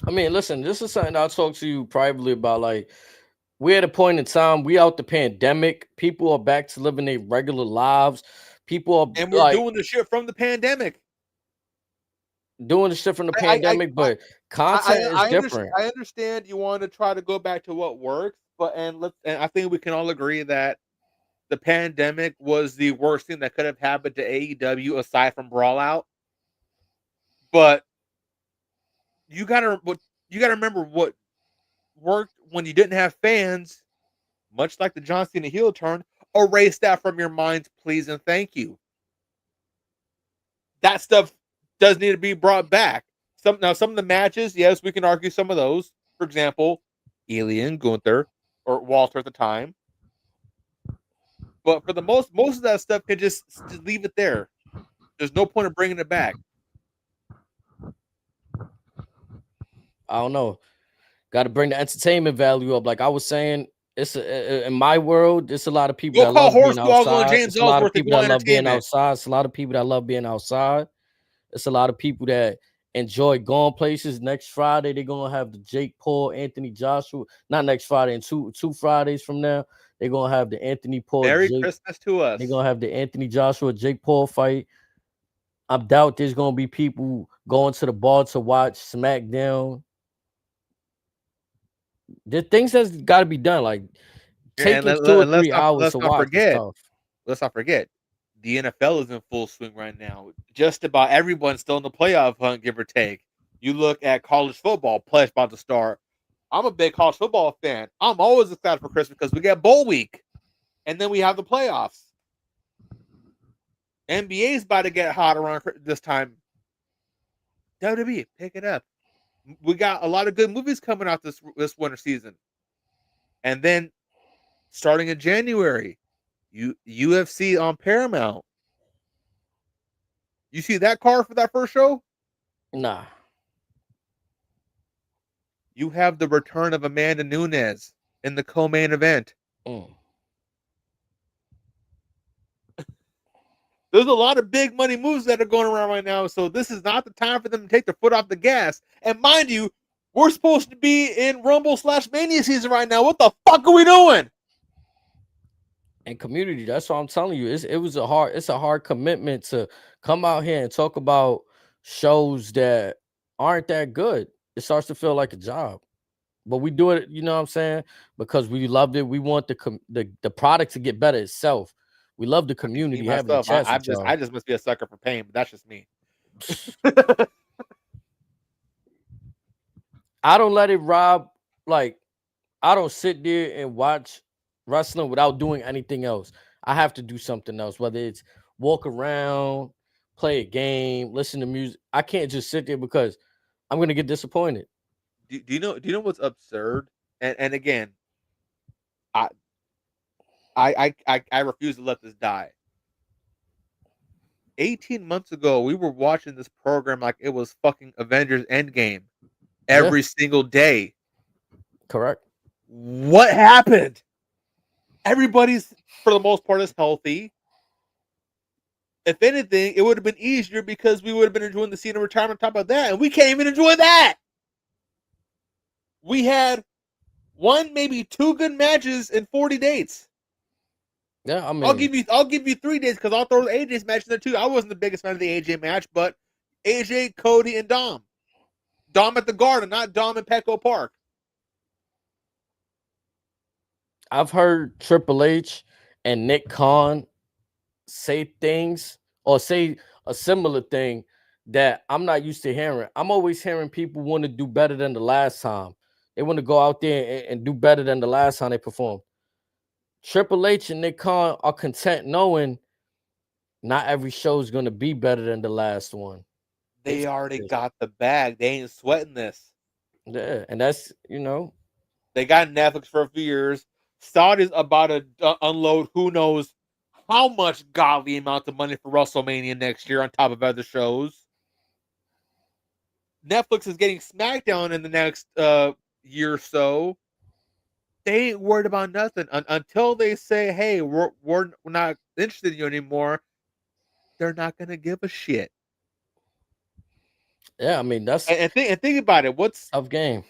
I mean, listen, this is something I'll talk to you privately about. Like, we're at a point in time, we out the pandemic. People are back to living their regular lives. People are, and we're doing the shit from the pandemic. But content is different. I understand you want to try to go back to what works, and I think we can all agree that the pandemic was the worst thing that could have happened to AEW aside from Brawl Out. But you gotta remember what worked when you didn't have fans, much like the John Cena heel turn. Erase that from your minds, please and thank you. That stuff does need to be brought back. Some of the matches, yes, we can argue some of those. For example, Ilya and Gunther, or Walter at the time. But for the most of that stuff can just leave it there. There's no point of bringing it back. I don't know. Got to bring the entertainment value up. Like I was saying, in my world, there's a lot of people that love being outside. It's a lot of people that love being outside. It's a lot of people that love being outside. It's a lot of people that enjoy going places. Next Friday, they're gonna have the Jake Paul, Anthony Joshua. Not next Friday, and two Fridays from now, they're gonna have the Anthony Paul. Merry Christmas to us. They're gonna have the Anthony Joshua, Jake Paul fight. I doubt there's gonna be people going to the bar to watch SmackDown. The things that's got to be done, like taking 2 or 3 hours to watch stuff. Let's not forget, the NFL is in full swing right now. Just about everyone's still in the playoff hunt, give or take. You look at college football, play's about to start. I'm a big college football fan. I'm always excited for Christmas because we get bowl week, and then we have the playoffs. NBA's about to get hot around this time. WWE, pick it up. We got a lot of good movies coming out this winter season. And then starting in January, UFC on Paramount. You see that card for that first show? Nah. You have the return of Amanda Nunes in the co-main event. Mm. There's a lot of big money moves that are going around right now, so this is not the time for them to take their foot off the gas. And mind you, we're supposed to be in Rumble/Mania season right now. What the fuck are we doing? And community, that's what I'm telling you. It's a hard commitment to come out here and talk about shows that aren't that good. It starts to feel like a job. But we do it, you know what I'm saying? Because we loved it. We want the product to get better itself. We love the community Me having a myself, chance I with y'all. I just must be a sucker for pain, but that's just me. I don't let it rob. Like, I don't sit there and watch wrestling without doing anything else. I have to do something else, whether it's walk around, play a game, listen to music. I can't just sit there because I'm gonna get disappointed. Do you know? Do you know what's absurd? And again, I I refuse to let this die. 18 months ago, we were watching this program like it was fucking Avengers Endgame every single day. Correct. What happened? Everybody's, for the most part, is healthy. If anything, it would have been easier because we would have been enjoying the scene of retirement on top of that, and we can't even enjoy that. We had one, maybe two good matches in 40 dates. Yeah, I mean, I'll give you 3 days because I'll throw AJ's match in there too. I wasn't the biggest fan of the AJ match, but AJ, Cody, and Dom. Dom at the Garden, not Dom in Petco Park. I've heard Triple H and Nick Khan say things or say a similar thing that I'm not used to hearing. I'm always hearing people want to do better than the last time. They want to go out there and do better than the last time they performed. Triple H and Nick Khan are content knowing not every show is going to be better than the last one. They already got the bag. They ain't sweating this. Yeah, and that's, you know. They got Netflix for a few years. Saudi's about to unload who knows how much godly amount of money for WrestleMania next year on top of other shows. Netflix is getting SmackDown in the next year or so. They ain't worried about nothing until they say, "Hey, we're not interested in you anymore." They're not gonna give a shit. Yeah, I mean, that's And think about it. What's tough game.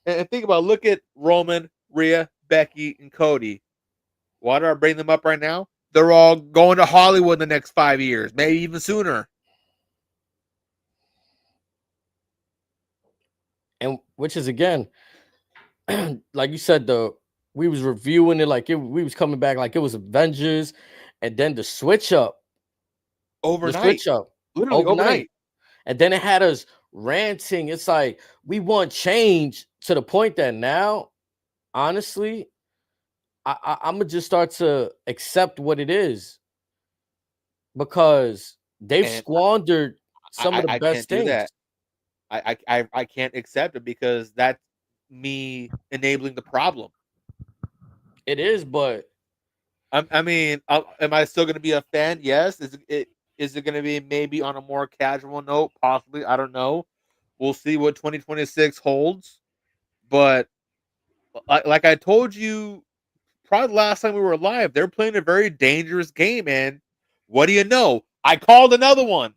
And think about, look at Roman, Rhea, Becky, and Cody. Why do I bring them up right now? They're all going to Hollywood in the next 5 years, maybe even sooner. And which is, again, like you said, we was reviewing it like we was coming back like it was Avengers, and then the switch up Overnight. Literally overnight. And then it had us ranting. It's like we want change to the point that now, honestly, I'm gonna just start to accept what it is because they've squandered some of the best things. Do that. I can't accept it because that's me enabling the problem. It is, but I mean, am I still going to be a fan? Yes. Is it going to be maybe on a more casual note? Possibly. I don't know. We'll see what 2026 holds. But like I told you, probably last time we were live, they're playing a very dangerous game. And what do you know? I called another one.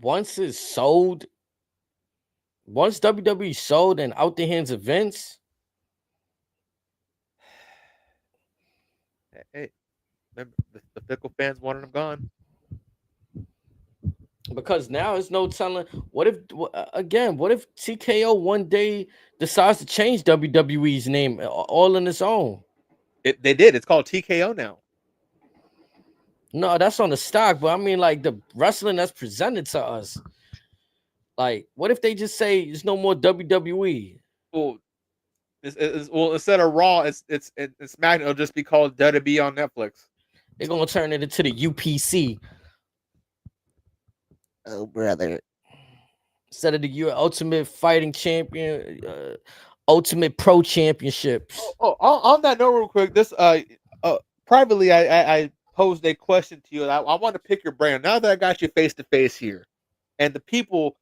Once it's sold, once WWE sold and out the hands of Vince, hey, remember the fickle fans wanted them gone. Because now there's no telling. What if TKO one day decides to change WWE's name all on its own? They did. It's called TKO now. No, that's on the stock, but I mean, like the wrestling that's presented to us. Like, what if they just say there's no more WWE? Well, instead of Raw, it's SmackDown. It'll just be called WWE on Netflix. They're gonna turn it into the UPC. Oh, brother. Instead of the Ultimate Fighting Champion, Ultimate Pro Championships. On that note, real quick, this privately, I posed a question to you. And I want to pick your brain now that I got you face to face here. and the people,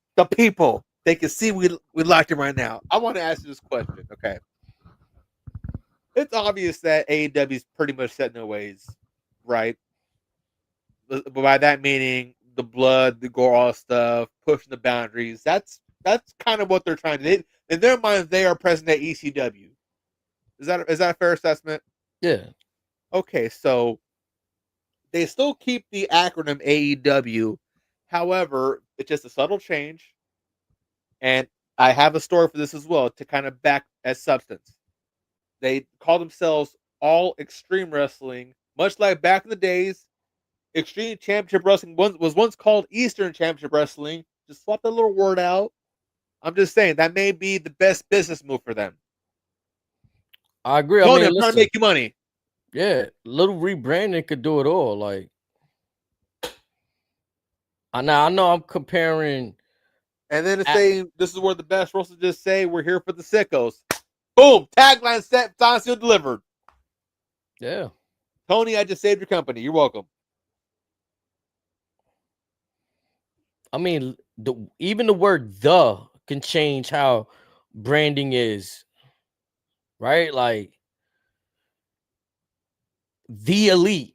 they can see we liked him right now. I want to ask you this question. Okay, it's obvious that AEW is pretty much set in their ways, right? But by that meaning the blood, the gore, all stuff, pushing the boundaries. That's kind of what they're trying to do. In their minds, they are present at ECW. Is that a fair assessment? Yeah. Okay, so they still keep the acronym AEW. However, it's just a subtle change. And I have a story for this as well to kind of back as substance. They call themselves All Extreme Wrestling, much like back in the days. Extreme Championship Wrestling was once called Eastern Championship Wrestling. Just swap that little word out. I'm just saying that may be the best business move for them. I agree. Tony, I mean, I'm trying to make you money. Yeah, little rebranding could do it all. Like, I know I'm comparing. And then it's saying this is where the best wrestlers just say we're here for the sickos. Boom! Tagline set, signed, sealed, delivered. Yeah. Tony, I just saved your company. You're welcome. I mean, even the word "the" can change how branding is, right? Like the elite.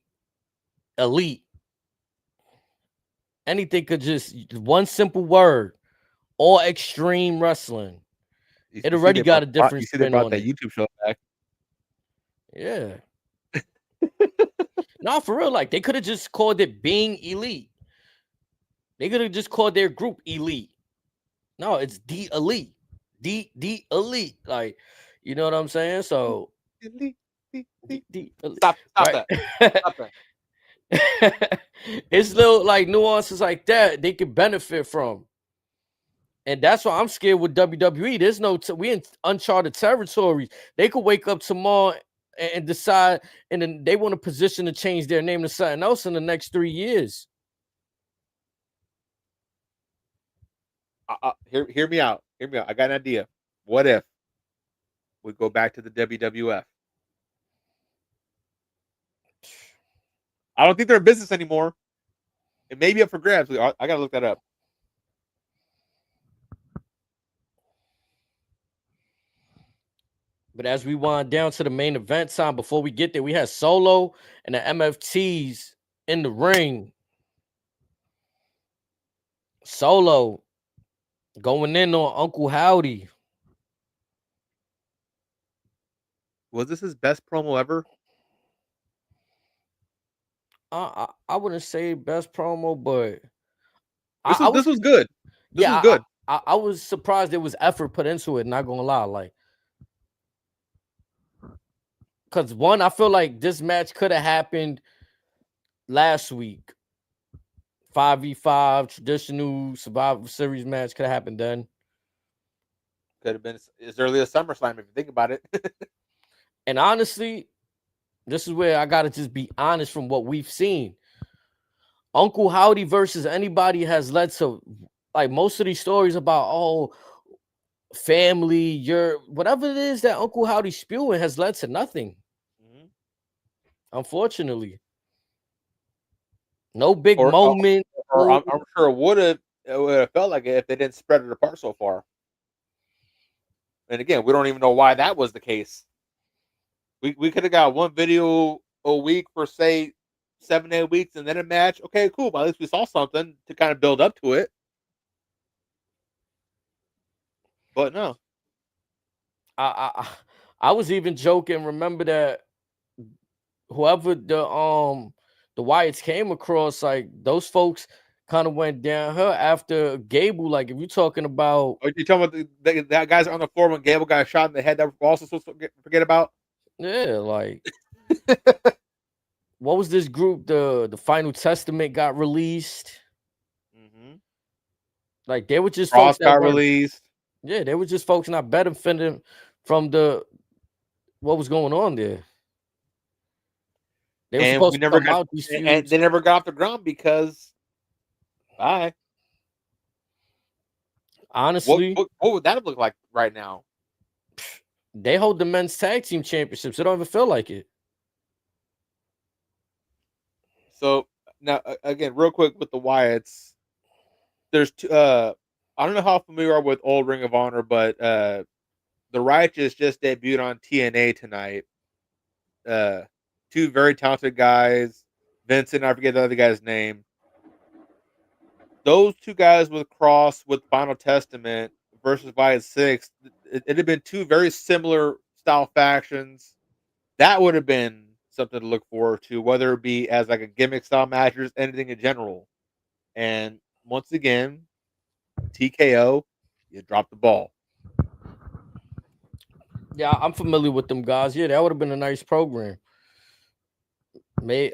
Anything could just one simple word. All Extreme Wrestling. It already got a different You see, they spin brought on that it. YouTube show back. Yeah. No, for real. Like, they could have just called it Being Elite. They could have just called their group Elite. No, it's the Elite. The Elite. Like, you know what I'm saying? So the elite, Stop right? that. Stop that. It's little like nuances like that they could benefit from. And that's why I'm scared with WWE. There's no we in uncharted territories. They could wake up tomorrow and decide, and then they want a position to change their name to something else in the next 3 years. Hear me out. Hear me out. I got an idea. What if we go back to the WWF? I don't think they're in business anymore. It may be up for grabs. I gotta look that up. But as we wind down to the main event time, before we get there, we had Solo and the MFTs in the ring. Solo going in on Uncle Howdy. Was this his best promo ever? I wouldn't say best promo, but this was good. This was good. I was surprised there was effort put into it. Not gonna lie, like, because one, I feel like this match could have happened last week. 5v5 traditional Survivor Series match could have happened then. Could have been as early as SummerSlam if you think about it. And honestly, this is where I gotta just be honest from what we've seen. Uncle Howdy versus anybody has led to, like, most of these stories about family, your whatever it is that Uncle Howdy spewing has led to nothing. Mm-hmm. Unfortunately. No big moment. I'm sure it would have felt like it if they didn't spread it apart so far. And again, we don't even know why that was the case. We could have got one video a week for, say, 7-8 weeks, and then a match. Okay, cool. But at least we saw something to kind of build up to it. But no. I was even joking. Remember that whoever the Wyatts came across, like, those folks kind of went down her after Gable. Like, if you're talking about, are you talking about that guys on the floor when Gable got shot in the head that we're also supposed to forget about? Yeah, like, what was this group? The Final Testament got released. Mm-hmm. Like, they were just folks that got released. Yeah, they were just folks not benefiting from what was going on there. They were supposed to come out these feuds. And they never got off the ground because bye. Honestly, what would that look like right now? They hold the men's tag team championships. They don't even feel like it. So now, again, real quick with the Wyatts, there's two, I don't know how familiar you are with old Ring of Honor, but the Righteous just debuted on TNA tonight. Uh, Two very talented guys. Vincent, I forget the other guy's name. Those two guys with Cross with Final Testament versus Vice Six, it'd have been two very similar style factions. That would have been something to look forward to, whether it be as like a gimmick style match or just anything in general. And once again, TKO, you dropped the ball. Yeah, I'm familiar with them guys. Yeah, that would have been a nice program. May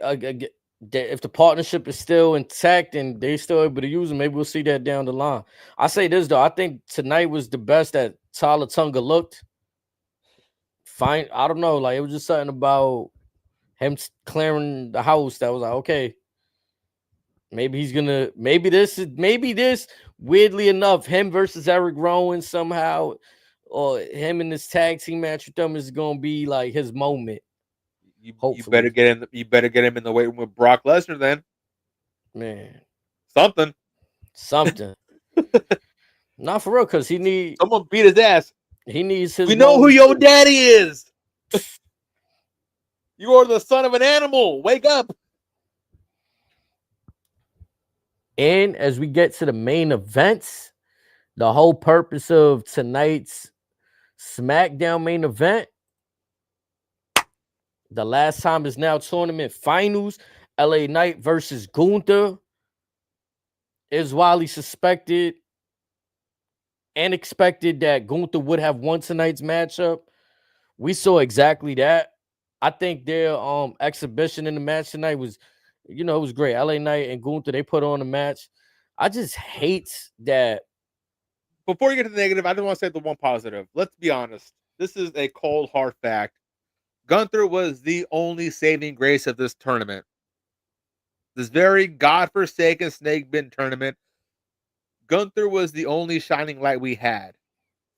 if the partnership is still intact and they still able to use them, maybe we'll see that down the line. I say this though, I think tonight was the best that Tyler Tunga looked. Fine, I don't know, like it was just something about him clearing the house that was like, okay, maybe he's gonna, maybe this weirdly enough, him versus Eric Rowan somehow, or him in this tag team match with them is gonna be like his moment. You better Hopefully, get in. You better get him in the weight room with Brock Lesnar. Then man, something. something. Not for real, because Someone beat his ass. he needs his We know who moment. your daddy is. You are the son of an animal. Wake up. And as we get to the main events, the whole purpose of tonight's SmackDown main event, the last time is now tournament finals. LA Knight versus Gunther. Is widely suspected and expected that Gunther would have won tonight's matchup. We saw exactly that. I think their exhibition in the match tonight was, it was great. LA Knight and Gunther, they put on a match. I just hate that. Before you get to the negative, I just want to say the one positive. Let's be honest. This is a cold, hard fact. Gunther was the only saving grace of this tournament. This very godforsaken snake bin tournament. Gunther was the only shining light we had.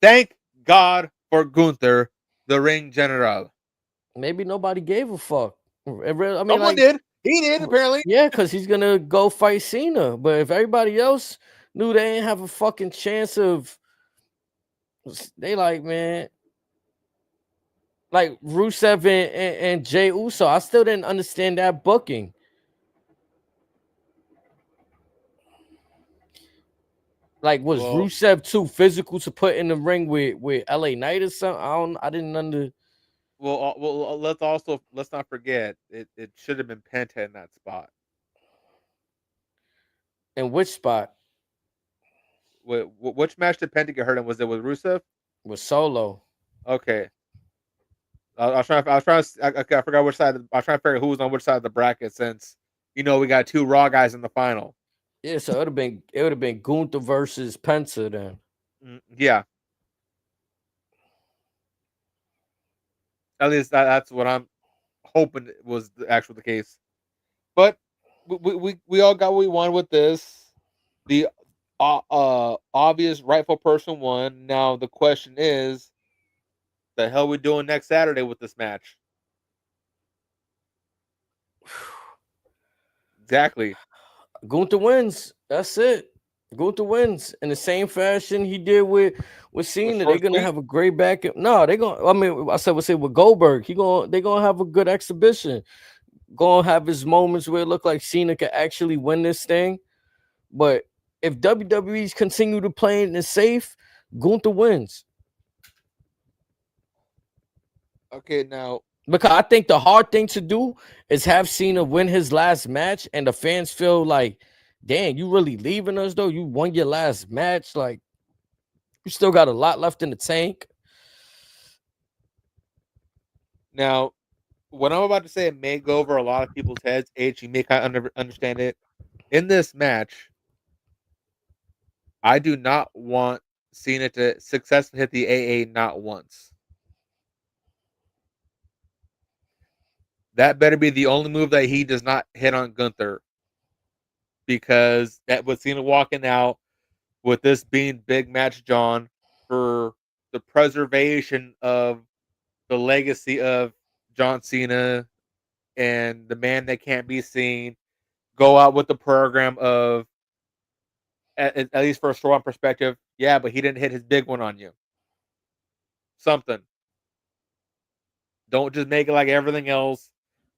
Thank God for Gunther, the ring general. Maybe nobody gave a fuck. I mean, Someone like, did. He did, apparently. yeah, because he's gonna go fight Cena. But if everybody else knew they didn't have a fucking chance of, they like, man, like Rusev and Jey Uso, I still didn't understand that booking. Like, was Well, Rusev too physical to put in the ring with LA Knight or something? I didn't under. let's not forget it should have been Penta in that spot. In which spot? Which match did Penta get hurt in? Was it with Rusev? With Solo. Okay, I was trying. I forgot which side. I was trying to figure out who was on which side of the bracket since we got two Raw guys in the final. Yeah, so it would have been Gunther versus Penta then. Yeah, at least that's what I'm hoping was the case. But we all got what we wanted with this. The obvious rightful person won. Now the question is, the hell we doing next Saturday with this match? Exactly. Gunther wins. That's it. Gunther wins in the same fashion he did with Cena. They're gonna have a great back. No, they're gonna. I mean, I said we'll say with Goldberg. They're gonna have a good exhibition. Gonna have his moments where it look like Cena could actually win this thing. But if WWE's continue to play it safe, Gunther wins. Okay, now Because I think the hard thing to do is have Cena win his last match, and the fans feel like, damn, you really leaving us though? You won your last match. Like, you still got a lot left in the tank. Now, what I'm about to say may go over a lot of people's heads. H, you may kind of understand it. In this match, I do not want Cena to successfully hit the AA not once. That better be the only move that he does not hit on Gunther. Because that with Cena walking out, with this being big match, John, for the preservation of the legacy of John Cena and the man that can't be seen, go out with the program of at least for a storyline perspective, yeah, but he didn't hit his big one on you. Something. Don't just make it like everything else.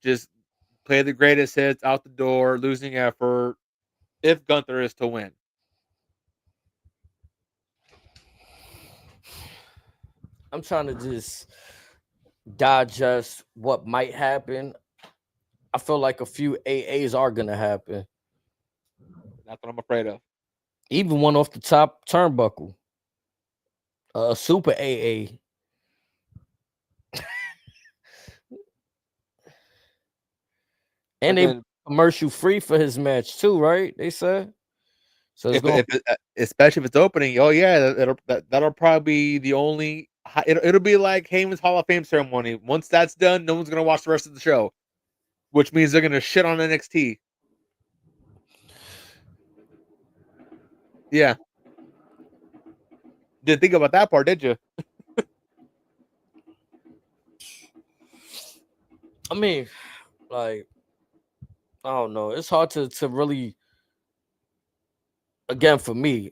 Just play the greatest hits out the door, losing effort. If Gunther is to win, I'm trying to just digest what might happen. I feel like a few AAs are gonna happen. that's what I'm afraid of. Even one off the top turnbuckle. A super AA. And And they then commercial free for his match too, right? They said. So it's going especially if it's opening, oh yeah, that'll probably be the only. It'll be like Heyman's Hall of Fame ceremony. Once that's done, no one's gonna watch the rest of the show, which means they're gonna shit on NXT. Yeah, didn't think about that part, did you? I mean, like, I don't know. It's hard to really, again, for me,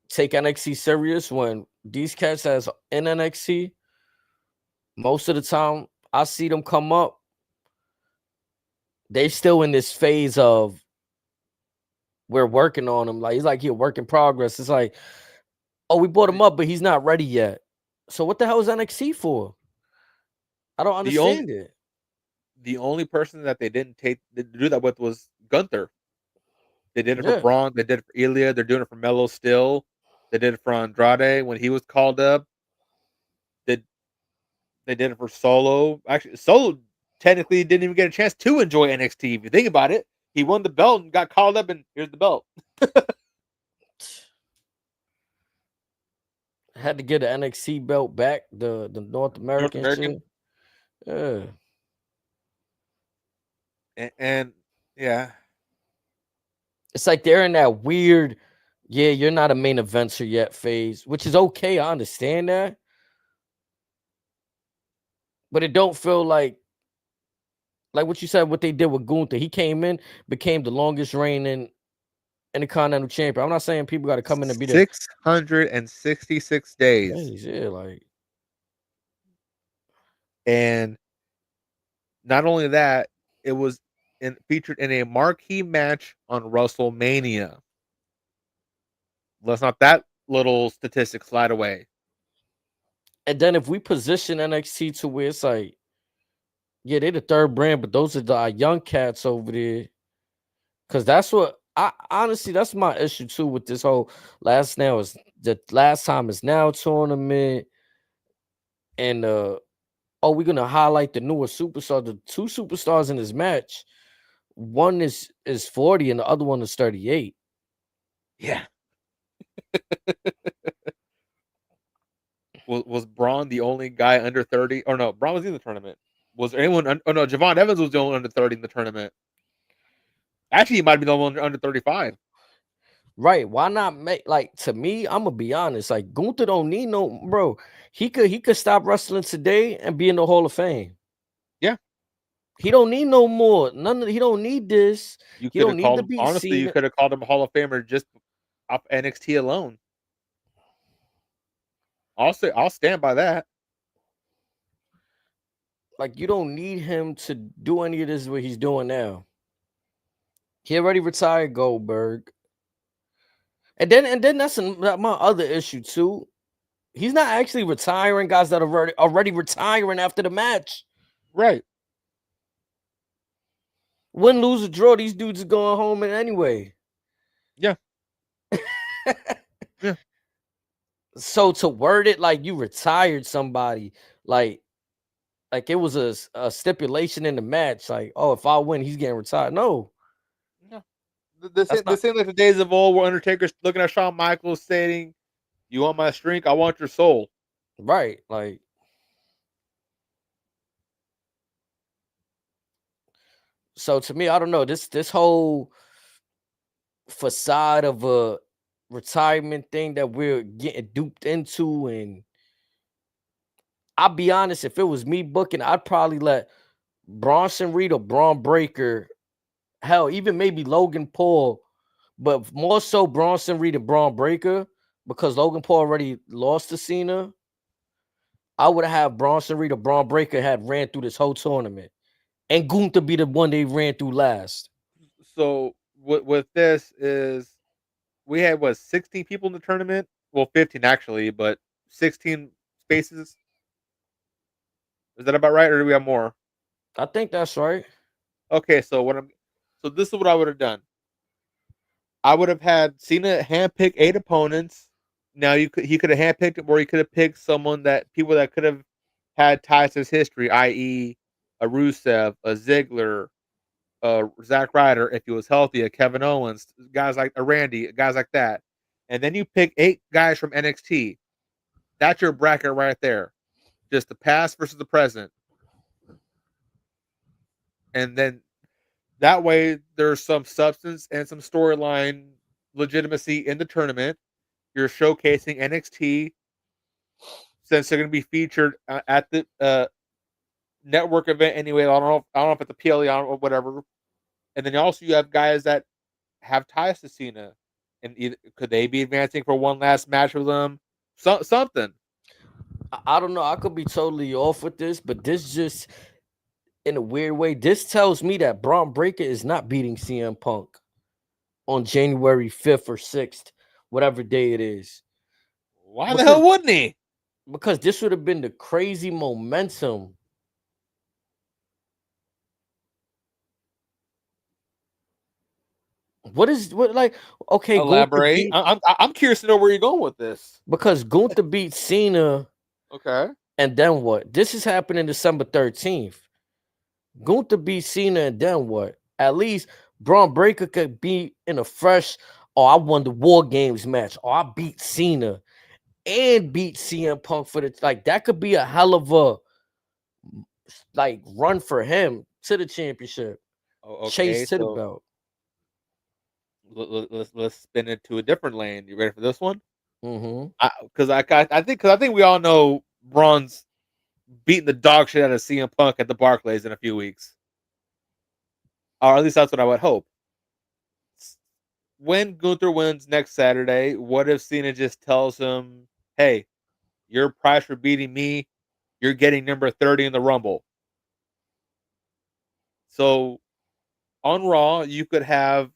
take NXT serious when these cats has in NXT. Most of the time, I see them come up. They still in this phase of we're working on him. Like he's like he a work in progress. It's like, oh, we brought him up, but he's not ready yet. So what the hell is NXT for? I don't understand it. The only person that they didn't do that with was Gunther. They did it for Yeah. Braun. They did it for Ilya. They're doing it for Melo still. They did it for Andrade when he was called up. They did it for Solo. Actually, Solo technically didn't even get a chance to enjoy NXT. If you think about it, he won the belt and got called up, and here's the belt. Had to get an NXT belt back, the North American, shit. Yeah. And yeah, it's like they're in that weird, yeah, you're not a main eventer yet phase, which is okay. I understand that. But it don't feel like what you said, what they did with Gunther. He came in, became the longest reigning Intercontinental Champion. I'm not saying people got to come in and be there. 666 days. Yeah, like. And not only that, it was featured in a marquee match on WrestleMania. Let's not that little statistic slide away. And then if we position NXT to where it's like, yeah, they're the third brand, but those are the young cats over there. Because that's what I honestly, that's my issue too with this whole last time is now tournament. And we're gonna highlight the newer superstar, the two superstars in this match. One is 40 and the other one is 38. Yeah. was Braun the only guy under 30? Or no, Braun was in the tournament. Was there anyone? Oh no, Javon Evans was the only under 30 in the tournament. Actually, he might be the only one under 35. Right? Why not make, like, to me? I'm gonna be honest. Like Gunther don't need no, bro. He could stop wrestling today and be in the Hall of Fame. Yeah. He don't need no more. He don't need this. You he don't need to him, be honestly, seen. You could have called him a Hall of Famer just off NXT alone. I'll stand by that. Like, you don't need him to do any of this what he's doing now. He already retired Goldberg. And then that's my other issue too. He's not actually retiring guys that are already retiring after the match. Right. Win, lose, or draw, these dudes are going home anyway. Yeah. Yeah. So to word it like you retired somebody, like it was a stipulation in the match, like, oh, if I win, he's getting retired. No. The same like the days of old where Undertaker's looking at Shawn Michaels saying, "You want my strength? I want your soul." Right. Like, so to me, I don't know. This whole facade of a retirement thing that we're getting duped into, and I'll be honest, if it was me booking, I'd probably let Bronson Reed or Braun Breaker, hell, even maybe Logan Paul, but more so Bronson Reed and Braun Breaker, because Logan Paul already lost to Cena. I would have Bronson Reed or Braun Breaker had ran through this whole tournament, and Gunther be the one they ran through last. So with this is we had 16 people in the tournament. Well, 15 actually, but 16 spaces. Is that about right, or do we have more? I think that's right. Okay, so this is what I would have done. I would have had Cena handpick 8 opponents. Now he could have handpicked, or he could have picked people that could have had ties to his history, i.e., a Rusev, a Ziggler, Zack Ryder, if he was healthy, a Kevin Owens, guys like a Randy, guys like that. And then you pick 8 guys from NXT. That's your bracket right there. Just the past versus the present. And then that way there's some substance and some storyline legitimacy in the tournament. You're showcasing NXT since they're going to be featured at the network event anyway. I don't know if it's a PLE, I don't know, whatever. And then also you have guys that have ties to Cena, and could they be advancing for one last match with them? Something. I don't know. I could be totally off with this, but this just, in a weird way, this tells me that Braun Breaker is not beating CM Punk on January 5th or 6th, whatever day it is. Why the hell wouldn't he? Because this would have been the crazy momentum. Okay, elaborate. I'm curious to know where you're going with this. Because Gunther beat Cena. Okay. And then what? This is happening December 13th. Gunther beat Cena, and then what? At least Braun Breaker could be in a fresh, I won the War Games match. I beat Cena and beat CM Punk for that could be a hell of a run for him to the championship. Okay, chase to the belt. Let's spin it to a different lane. You ready for this one? Mm-hmm. Because I think we all know Braun's beating the dog shit out of CM Punk at the Barclays in a few weeks, or at least that's what I would hope. When Gunther wins next Saturday, what if Cena just tells him, "Hey, your price for beating me, you're getting number 30 in the Rumble." So on Raw, you could have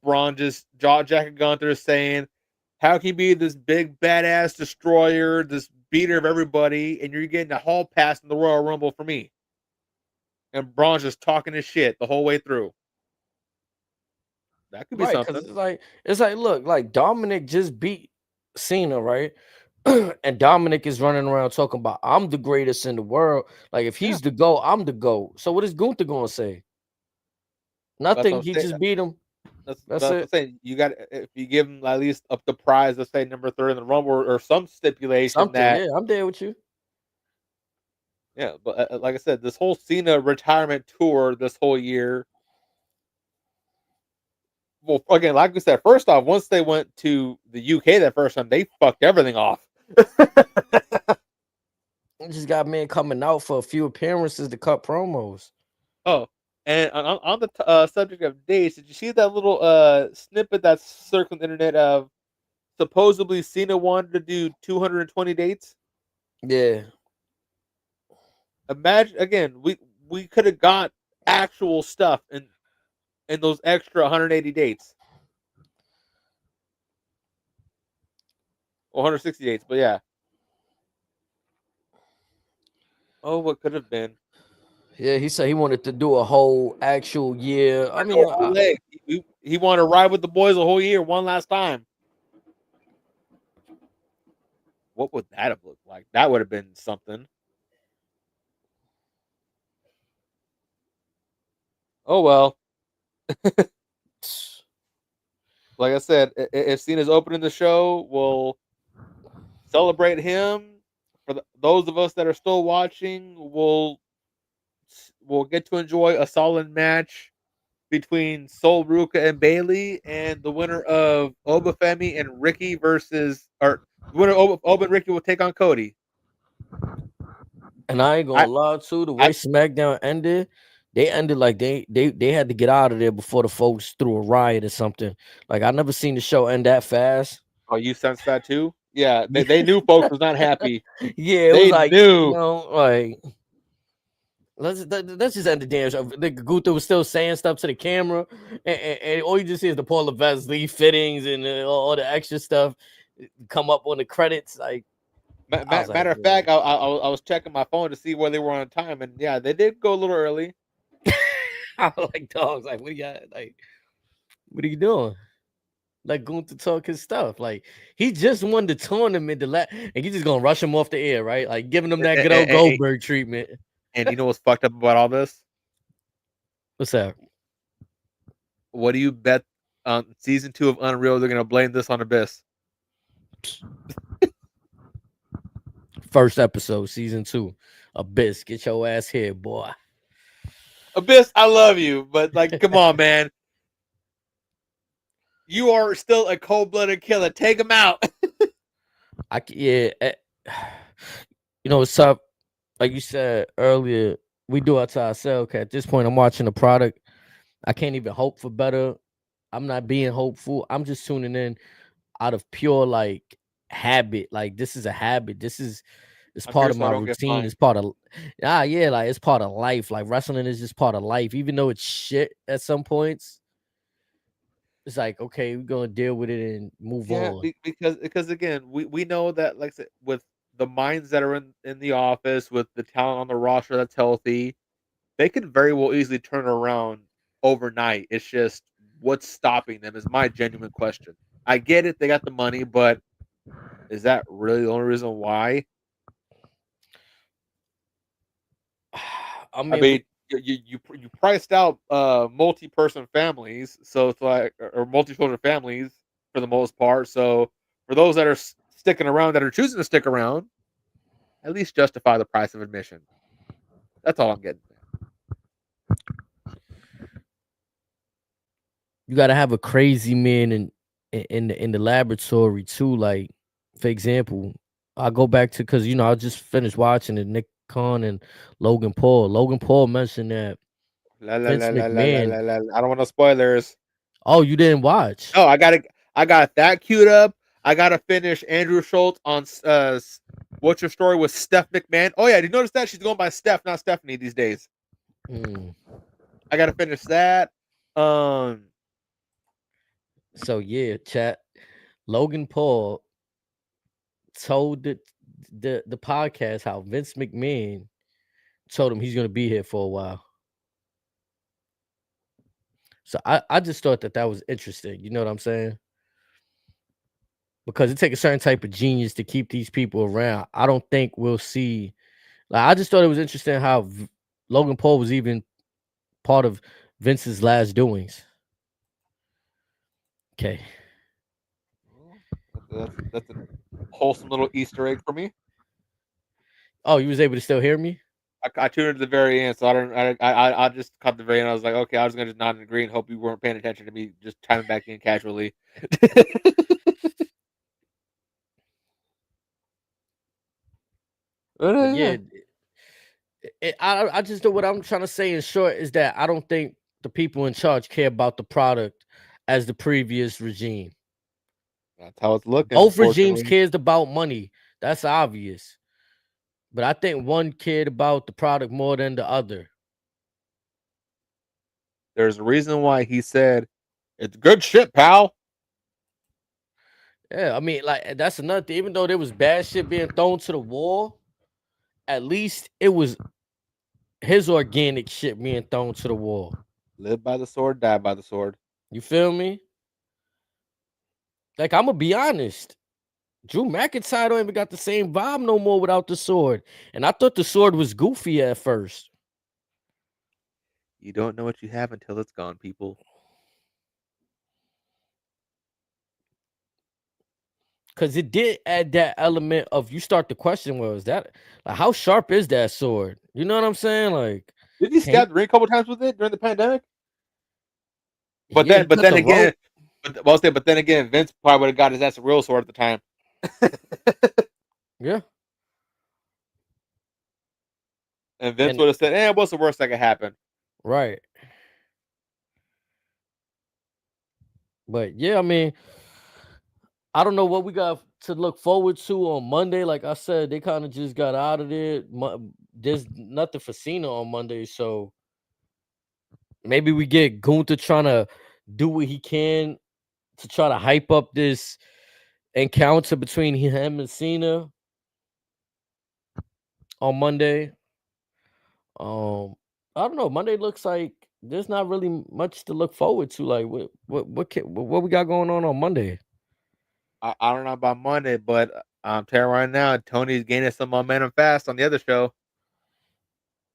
Braun just jaw jacket Gunther saying, "How can you be this big badass destroyer, this beater of everybody, and you're getting a hall pass in the Royal Rumble for me?" And Braun's just talking his shit the whole way through. That could be Right, because something. it's like, look, like Dominic just beat Cena, right? And Dominic is running around talking about, I'm the greatest in the world. Like, if he's the GOAT, I'm the GOAT. So what is Gunther gonna say? That's what Nothing. I'm He saying. just beat him. That's That's what I'm it. saying. You got, if you give him at least up the prize, let's say number 30 in the Rumble, or some stipulation Something. that, Yeah, I'm there with you. yeah. But like I said, this whole Cena retirement tour this whole year. Well, again, like we said, first off, once they went to the UK that first time, they fucked everything off. You just got men coming out for a few appearances to cut promos. Oh, and on the subject of dates, did you see that little snippet that's circling the internet of supposedly Cena wanted to do 220 dates? Yeah. Imagine again, we could have got actual stuff in those extra 180 dates. 160 dates, but yeah. Oh, what could have been? Yeah, he said he wanted to do a whole actual year. I mean, A whole leg. He wanted to ride with the boys a whole year, one last time. What would that have looked like? That would have been something. Oh well. Like I said, if Cena's opening the show, we'll celebrate him. For those of us that are still watching, we'll get to enjoy a solid match between Sol Ruka and Bailey, and the winner of Obafemi and Ricky versus, or the winner of Oba and Ricky will take on Cody. and I ain't gonna lie to the way I SmackDown ended. they ended like they had to get out of there before the folks threw a riot or something. Like I never seen the show end that fast. Oh, you sense that too? Yeah, Yeah, they knew folks was not happy. yeah, it was They like, knew. like let's just end the damn show. The Gunther was still saying stuff to the camera, and all you just see is the Paul Levesque Lee fittings and all the extra stuff come up on the credits. Like I was like, Matter of fact, I was checking my phone to see where they were on time, and yeah, they did go a little early. I was like dogs. Like, what do you got? Like, what are you doing? Like Gunther talk his stuff. Like he just won the tournament, and you just gonna rush him off the air, right? Like giving him that good old Goldberg treatment. And you know what's fucked up about all this? What's that? What do you bet on season 2 of Unreal? They're gonna blame this on Abyss. First episode, season 2. Abyss, get your ass here, boy. Abyss, I love you, but like, come on, man. You are still a cold-blooded killer. Take him out. You know what's up? Like you said earlier, we do it to ourselves. At this point, I'm watching the product. I can't even hope for better. I'm not being hopeful. I'm just tuning in out of pure like habit. Like this is a habit. It's part of my routine. It's part of like it's part of life. Like wrestling is just part of life, even though it's shit at some points. It's like, okay, we're gonna deal with it and move on. Because again, we know that, like I said, with the minds that are in the office, with the talent on the roster that's healthy, they could very well easily turn around overnight. It's just what's stopping them is my genuine question. I get it, they got the money, but is that really the only reason why? I mean you priced out multi-person families, so it's like, or multi-children families for the most part. So for those that are sticking around, that are choosing to stick around, at least justify the price of admission. That's all I'm getting. You got to have a crazy man in the laboratory too. Like, for example, I go back to, because I just finished watching it. Nick Khan and Logan Paul. Logan Paul mentioned that Vince McMahon. I don't want no spoilers. Oh, you didn't watch? No, I got that queued up. I gotta finish Andrew Schultz on What's Your Story with Steph McMahon. Oh yeah, did you notice that she's going by Steph, not Stephanie these days? I gotta finish that. So yeah, chat. Logan Paul told the podcast how Vince McMahon told him he's gonna be here for a while. So I just thought that was interesting. You know what I'm saying? Because it takes a certain type of genius to keep these people around. I don't think we'll see. Like, I just thought it was interesting how Logan Paul was even part of Vince's last doings. Okay. That's a wholesome little Easter egg for me. Oh, you was able to still hear me? I tuned into the very end, so I just caught the very end. I was like, okay, I was gonna just nod and agree and hope you weren't paying attention to me just chiming back in casually. Yeah. I just know what I'm trying to say in short is that I don't think the people in charge care about the product as the previous regime. That's how it's looking. Both regimes cares about money. That's obvious. But I think one cared about the product more than the other. There's a reason why he said, "It's good shit, pal." Yeah, I mean, like, that's another thing. Even though there was bad shit being thrown to the wall, at least it was his organic shit being thrown to the wall. Live by the sword, die by the sword. You feel me? Like, I'm gonna be honest. Drew McIntyre don't even got the same vibe no more without the sword. And I thought the sword was goofy at first. You don't know what you have until it's gone, people. Because it did add that element of, you start to question, well, is that, like, how sharp is that sword? You know what I'm saying? Like, did he stab the ring a couple times with it during the pandemic? But yeah, then again, Vince probably would have got his ass a real sword at the time. Yeah. And Vince would have said, what's the worst that could happen? Right. But yeah, I mean, I don't know what we got to look forward to on Monday. Like I said, they kind of just got out of there. There's nothing for Cena on Monday, so maybe we get Gunther trying to do what he can to try to hype up this encounter between him and Cena on Monday. Um, I don't know. Monday looks like there's not really much to look forward to. Like what we got going on Monday? I don't know about Monday, but I'm telling you right now, Tony's gaining some momentum fast on the other show.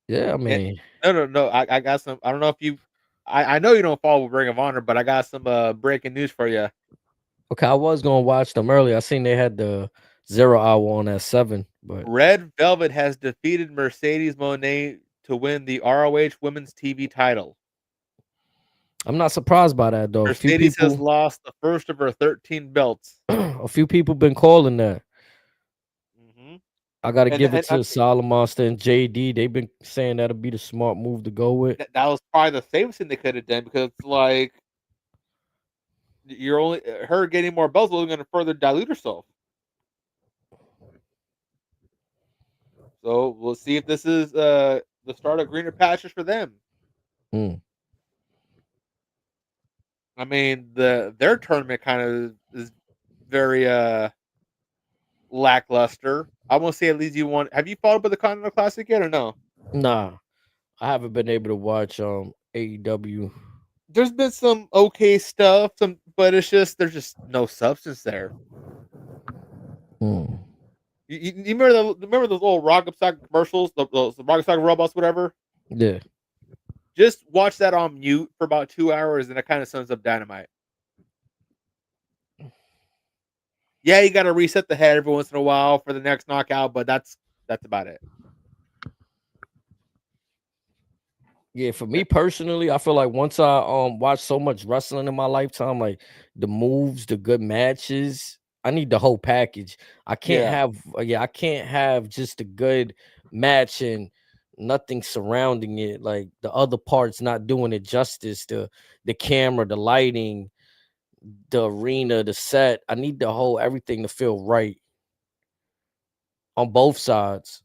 Yeah, I And mean, no. I got some. I don't know if you. I know you don't follow Ring of Honor, but I got some breaking news for you. okay, I was gonna watch them earlier. I seen they had the 0 hour on at 7, but Red Velvet has defeated Mercedes Moné to win the ROH Women's TV title. I'm not surprised by that though. Mercedes has lost the first of her 13 belts. A few people been calling that. Mm-hmm. I got to give it to Solid Monster and JD. They've been saying that'll be the smart move to go with. That was probably the safest thing they could have done, because it's like you're only her getting more belts is only going to further dilute herself. So we'll see if this is the start of greener pastures for them. I mean, their tournament kind of is very lackluster. I won't say it leads you one. Have you followed up with the Continental Classic yet or no? Nah, I haven't been able to watch AEW. There's been some okay stuff, but it's just there's just no substance there. You remember those old Rocket Sock commercials, those Rocket Sock robots, whatever? Yeah. Just watch that on mute for about 2 hours, and it kind of sums up Dynamite. Yeah, you got to reset the head every once in a while for the next knockout, but that's about it. Yeah, for me personally, I feel like once I watched so much wrestling in my lifetime, like the moves, the good matches, I need the whole package. I can't have just a good match and nothing surrounding it, like the other parts not doing it justice, the camera, the lighting, the arena, the set. I need the whole everything to feel right on both sides.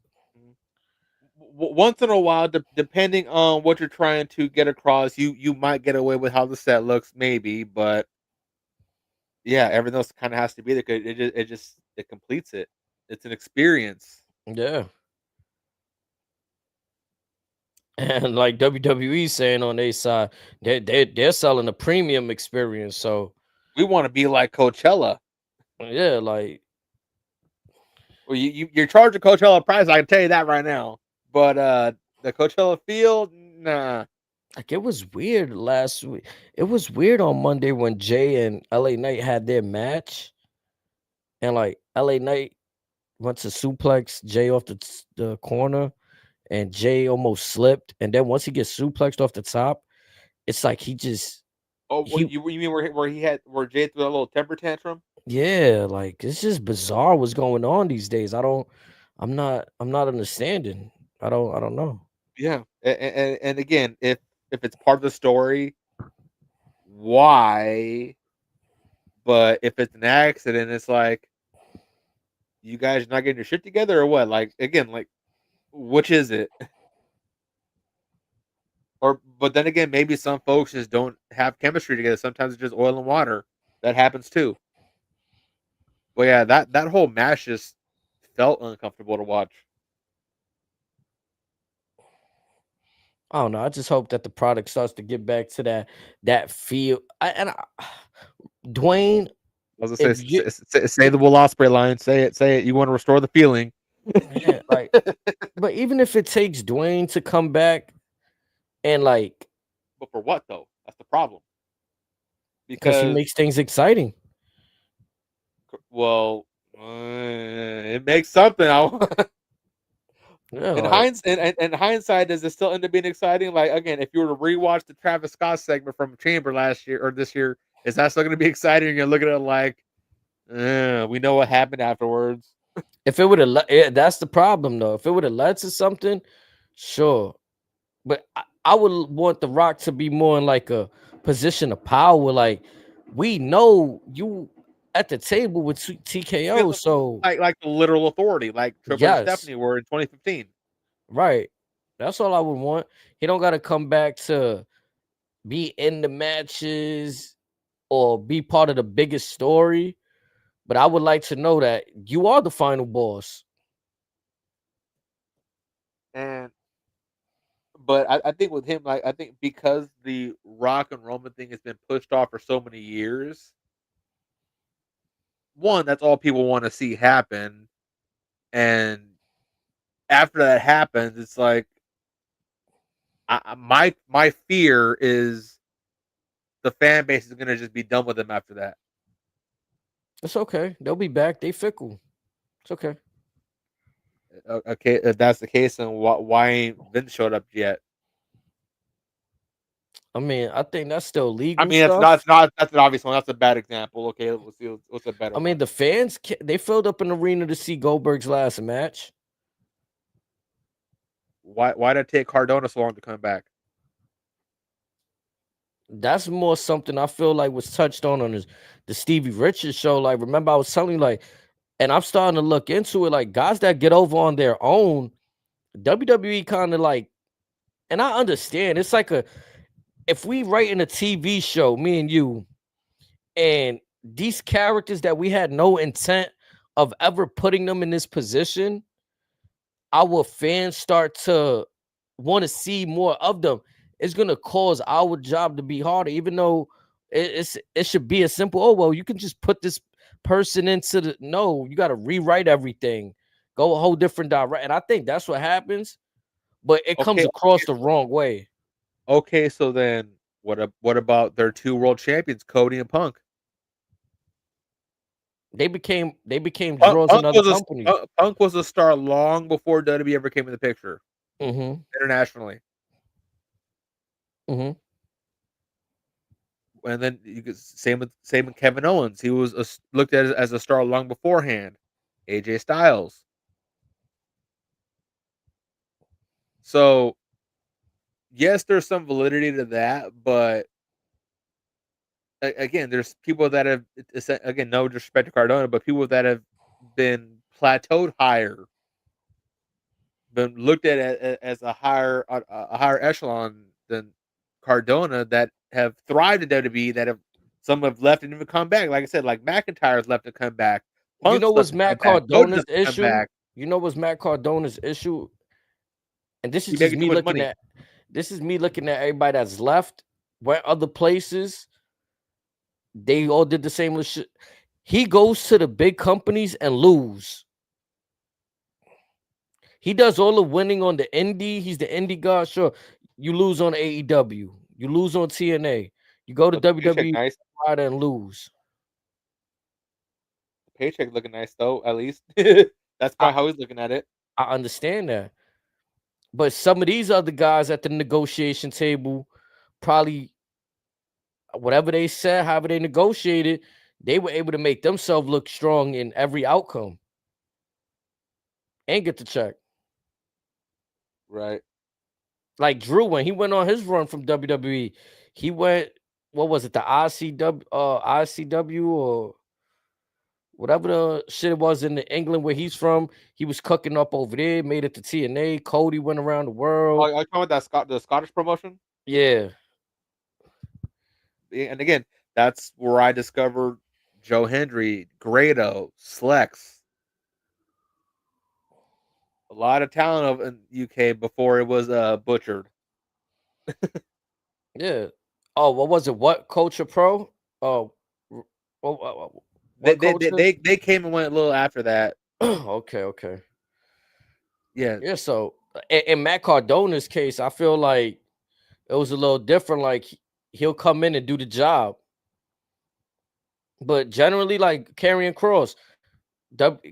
Once in a while, depending on what you're trying to get across, you might get away with how the set looks, maybe, but yeah, everything else kind of has to be there. It completes it. It's an experience. Yeah. And like WWE saying on their side, they're selling a premium experience. So we want to be like Coachella. Yeah, like well, you're charging Coachella price. I can tell you that right now. But the Coachella field, nah. Like it was weird last week. It was weird on Monday when Jay and LA Knight had their match, and like LA Knight went to suplex Jay off the corner, and Jay almost slipped. And then once he gets suplexed off the top, it's like he just. You mean where Jay threw a little temper tantrum? Yeah, like it's just bizarre what's going on these days. I'm not understanding. I don't know. Yeah, and again, if it's part of the story, why? But if it's an accident, it's like you guys not getting your shit together or what? Like again, like which is it? But then again, maybe some folks just don't have chemistry together. Sometimes it's just oil and water. That happens too. But yeah, that whole match just felt uncomfortable to watch. I don't know. I just hope that the product starts to get back to that feel. Dwayne, I was gonna say the Will Ospreay line. Say it. You want to restore the feeling. Yeah, like, but even if it takes Dwayne to come back and like, but for what though? That's the problem. Because he makes things exciting. Well, it makes something. In hindsight, does it still end up being exciting? Like again, if you were to rewatch the Travis Scott segment from Chamber last year or this year, is that still going to be exciting? You're looking at it like, we know what happened afterwards. If it would have, that's the problem though. If it would have led to something, sure. But I would want The Rock to be more in like a position of power. Like we know you at the table with TKO, Feel so like the literal authority, like Triple H and yes, Stephanie were in 2015. right. That's all I would want. He don't got to come back to be in the matches or be part of the biggest story. But I would like to know that you are the final boss. And but I think with him, like I think because the Rock and Roman thing has been pushed off for so many years, one, that's all people want to see happen. And after that happens, it's like my fear is the fan base is gonna just be done with him after that. It's okay. They'll be back. They fickle. It's okay. Okay, if that's the case, then why ain't Vince showed up yet? I mean, I think that's still I legal mean, stuff. that's an obvious one. That's a bad example. Okay, let's see what's a better I mean, one. the fans they filled up an arena to see Goldberg's last match. Why did it take Cardona so long to come back? That's more something I feel like was touched on the Stevie Richards show. Like, remember I was telling you, like, and I'm starting to look into it. Like, guys that get over on their own, WWE kind of like, and I understand it's like if we write in a TV show, me and you, and these characters that we had no intent of ever putting them in this position, our fans start to want to see more of them. It's gonna cause our job to be harder, even though it should be a simple. Oh well, you can just put this person into the. No, you got to rewrite everything, go a whole different direction. And I think that's what happens, but it comes Okay, across the wrong way. okay. So then, what about their two world champions, Cody and Punk? They became draws in other companies. Punk was a star long before WWE ever came in the picture Mm-hmm. internationally. Mm-hmm. And then you could same with Kevin Owens. He was looked at as a star long beforehand. AJ Styles. So yes, there's some validity to that, but again, there's people that have again, no disrespect to Cardona, but people that have been plateaued higher, been looked at as a higher echelon than Cardona that have thrived in WWE that have some have left and even come back. Like I said, like McIntyre's left to come back, You know Punk's left what's to come Matt back, Cody's Cardona's left to come issue? back. You know what's Matt Cardona's issue? And this is You just making too me much looking money. at this is me looking at everybody that's left, went other places. They all did the same little shit. He goes to the big companies and lose. He does all the winning on the indie. He's the indie god. Sure, you lose on AEW. You lose on TNA. You go to But the paycheck WWE nice. and lose. The paycheck looking nice though. At least that's I, probably how he's looking at it. I understand that. But some of these other guys at the negotiation table probably whatever they said, however they negotiated, they were able to make themselves look strong in every outcome and get the check. Right. Like Drew, when he went on his run from WWE, he went, what was it, the ICW or whatever the shit it was in England where he's from. He was cooking up over there, made it to TNA. Cody went around the Oh, world. are you talking about the Scottish promotion? Yeah. And again, that's where I discovered Joe Hendry, Grado, Slex, a lot of talent in UK before it was butchered. Yeah. Oh, what was it? What Culture Pro? Oh, They what they, they culture? they they came and went a little after that. Okay, okay. Yeah. Yeah, so in Matt Cardona's case, I feel like it was a little different. Like he'll come in and do the job, but generally, like Karrion Kross,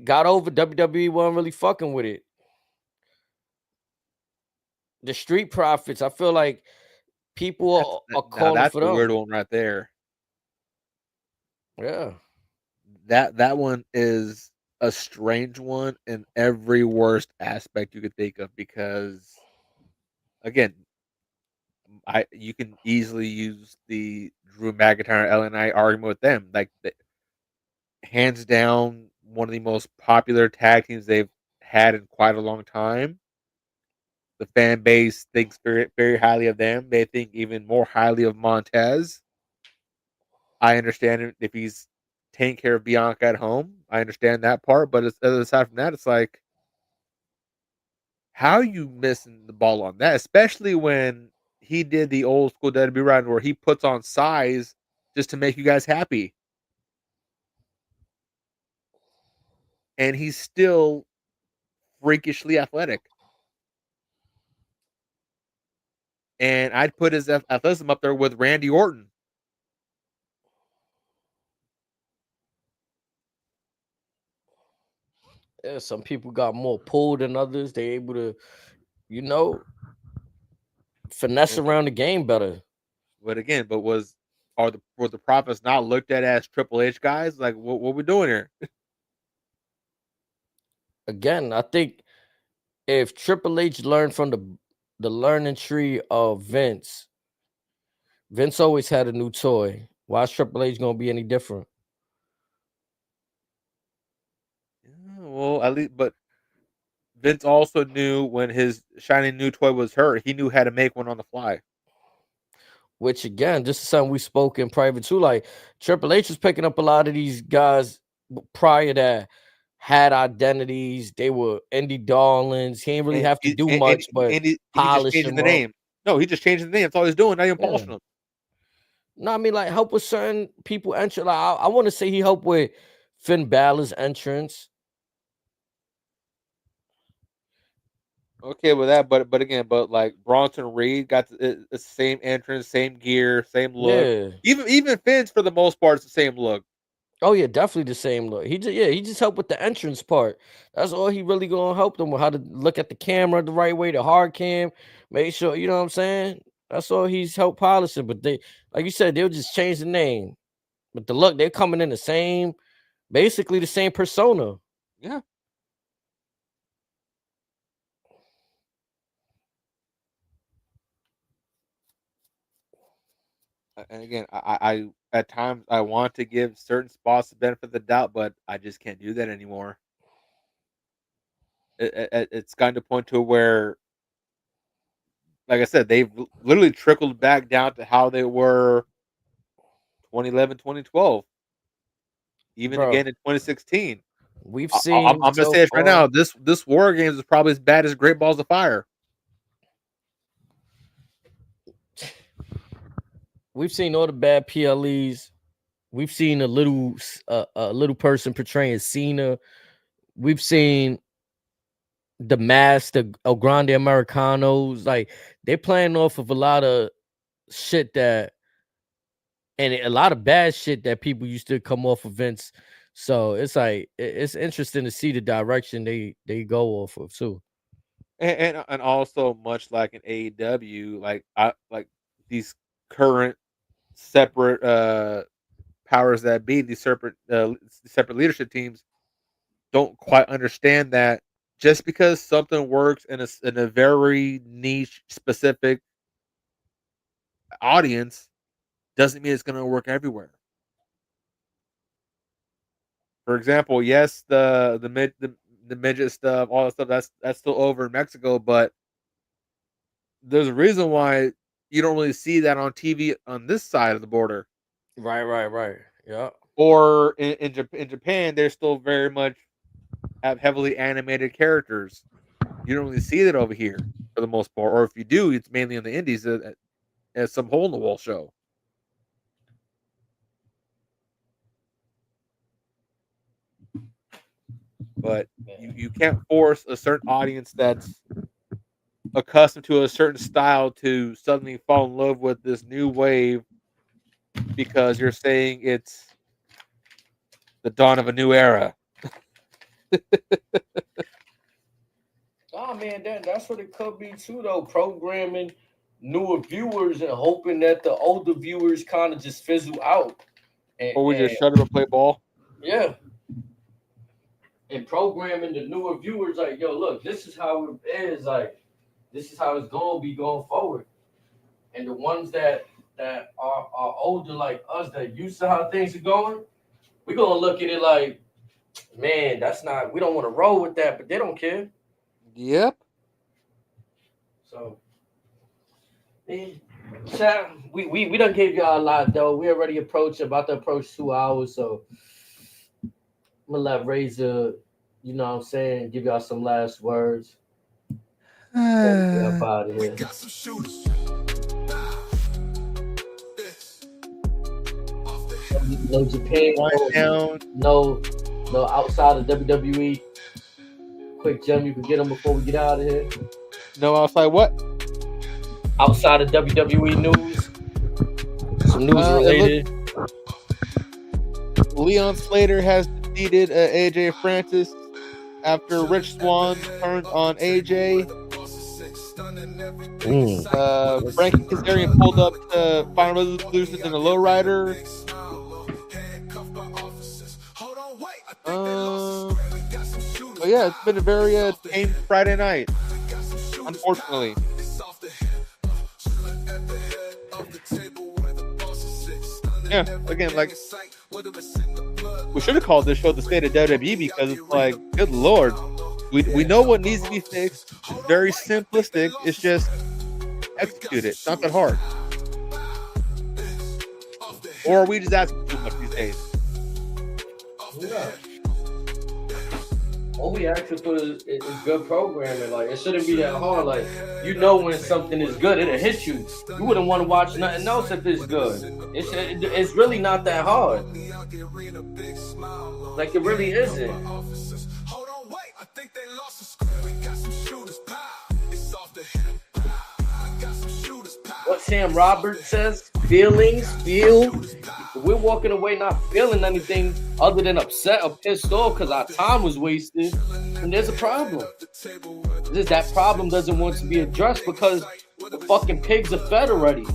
got over WWE, wasn't really fucking with it. The Street Profits, I feel like people are Now calling that's for a weird them. one right there. Yeah, That one is a strange one in every worst aspect you could think of because again, You can easily use the Drew McIntyre LNI argument with them. Like hands down, one of the most popular tag teams they've had in quite a long time. The fan base thinks very, very highly of them. They think even more highly of Montez. I understand if he's taking care of Bianca at home. I understand that part, but aside from that, it's like, how are you missing the ball on that? Especially when he did the old school WWE run where he puts on size just to make you guys happy, and he's still freakishly athletic. And I'd put his athleticism up there with Randy Orton. Yeah, some people got more pull than others. They able to, you know, finesse And, around the game better. but again, were the Profits not looked at as Triple H guys? Like, what we doing here? Again, I think if Triple H learned from the learning tree of Vince, Vince always had a new toy. Why is Triple H gonna be any different? Yeah, well, at least, but Vince also knew when his shiny new toy was hurt. He knew how to make one on the fly. Which again, this is something we spoke in private too. Like Triple H was picking up a lot of these guys prior that had identities. They were indie darlings. He didn't really And have to he, do much but he just polish changing them the up. name. No, he just changing the name. That's all he's doing. Not even Yeah. polishing them. No, I mean like help with certain people enter. Like I want to say he helped with Finn Balor's entrance. Okay with that, but again, but like Bronson Reed got the same entrance, same gear, same look. Yeah. Even Finn's for the most part, it's the same look. Oh yeah, definitely the same look. He just helped with the entrance part. That's all he really gonna help them with, how to look at the camera the right way, the hard cam, make sure you know what I'm saying. That's all he's helped polishing. But they, like you said, they'll just change the name, but the look they're coming in the same, basically the same persona. Yeah. And again, I at times I want to give certain spots the benefit of the doubt, but I just can't do that anymore. It's gotten to a point to where, like I said, they've literally trickled back down to how they were 2011, 2012, even Bro, again in 2016. we've I'm seen gonna so say this right far. now. This War Games is probably as bad as Great Balls of Fire. We've seen all the bad PLEs. We've seen a little person portraying Cena. We've seen the mask, the El Grande Americanos. Like they're playing off of a lot of shit that, and a lot of bad shit that people used to come off of Vince. So it's like it's interesting to see the direction they go off of too. And also much like in AEW, like I like these current separate powers that be, these separate leadership teams don't quite understand that just because something works in a very niche specific audience doesn't mean it's going to work everywhere. For example, yes, the midget stuff, all that stuff, that's still over in Mexico, but there's a reason why you don't really see that on TV on this side of the border. Right. Yeah. Or in Japan, they're still very much have heavily animated characters. You don't really see that over here for the most part, or if you do, it's mainly in the indies as some hole in the wall show. But you can't force a certain audience that's accustomed to a certain style to suddenly fall in love with this new wave because you're saying it's the dawn of a new era. Oh man, that's what it could be too, though. Programming newer viewers and hoping that the older viewers kind of just fizzle out. Or we And just shut up and play ball. yeah, and programming the newer viewers like, yo, look, this is how it is. Like, this is how it's gonna be going forward. and the ones that are older like us that used to how things are going, we're gonna look at it like, man, that's not. We don't want to roll with that, but they don't care. Yep. So, man, chat, we done gave y'all a lot though. We already about to approach 2 hours, so I'm gonna let Razor, you know what I'm saying, give y'all some last words. Up out of here. Got some shooters. No Japan, no outside of WWE. Quick gem, you can get them before we get out of here. No outside what? Outside of WWE news, some news related. Leon Slater has defeated AJ Francis after Rich Swann turned on AJ. Frankie Kazarian pulled up to Final Resolutions in a lowrider. So yeah, it's been a very tame Friday night, unfortunately. Yeah, again, like, we should have called this show the State of WWE because it's like, good Lord, we know what needs to be fixed. It's very simplistic. It's just execute it. It's not that hard. Or are we just asking too much these days? Yeah. All we actually put is good programming. Like, it shouldn't be that hard. Like, you know when something is good, it'll hit you. You wouldn't want to watch nothing else if it's good. It's really not that hard. Like, it really isn't. What Sam Roberts says, feelings, we're walking away not feeling anything other than upset or pissed off because our time was wasted, and there's a problem. That problem doesn't want to be addressed because the fucking pigs are fed already.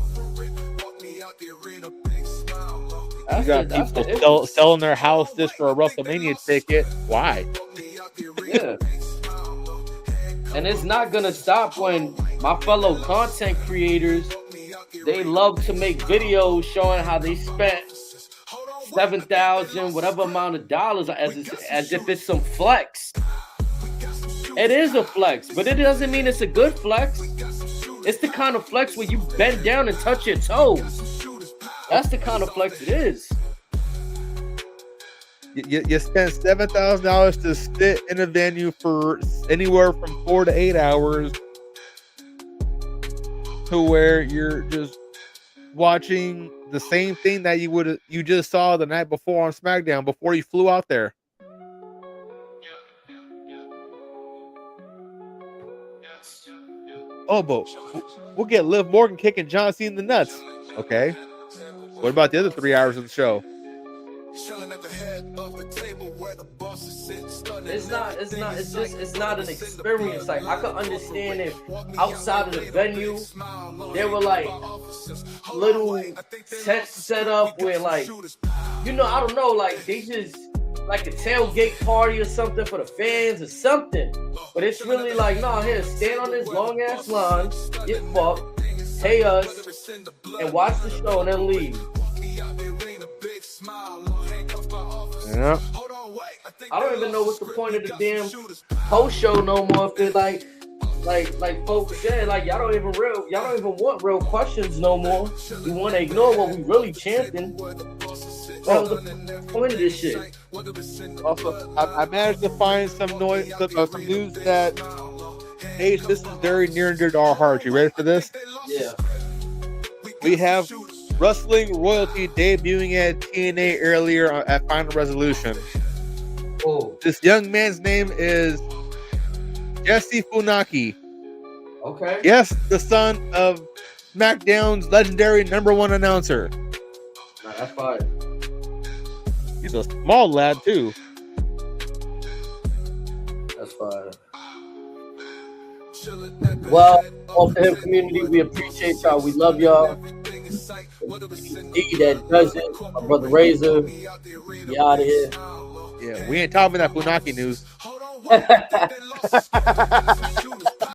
You got people selling their house just for a WrestleMania ticket. Why? Yeah. And it's not going to stop when my fellow content creators, they love to make videos showing how they spent $7,000, whatever amount of dollars, as if it's some flex. It is a flex, but it doesn't mean it's a good flex. It's the kind of flex where you bend down and touch your toes. That's the kind of flex it is. You spend $7,000 to sit in a venue for anywhere from 4 to 8 hours, to where you're just watching the same thing that you just saw the night before on SmackDown before you flew out there. Oh, but we'll get Liv Morgan kicking John Cena in the nuts. Okay. What about the other 3 hours of the show? It's not an experience. Like, I could understand if outside of the venue there were like little tents set up where, like, you know, I don't know, like they just like a tailgate party or something for the fans or something. But it's really like, no, here, stand on this long ass line, get fucked, pay us, and watch the show and then leave. Yeah. I don't even know what's the point of the damn post show no more. If it like folks said, like y'all don't even want real questions no more. You want to ignore what we really chanting. That was the point of this shit. Also, I managed to find some news that, hey, this is very near and dear to our hearts. You ready for this? Yeah. We have Wrestling Royalty debuting at TNA earlier at Final Resolution. Oh. This young man's name is Jesse Funaki. Okay. Yes, the son of SmackDown's legendary #1 announcer. Nah, that's fine. He's a small lad too. That's fine. Well, Off the Hip community, we appreciate y'all. We love y'all. D that does it. My brother Razor. We out of here. Yeah, we ain't talking about that Funaki news.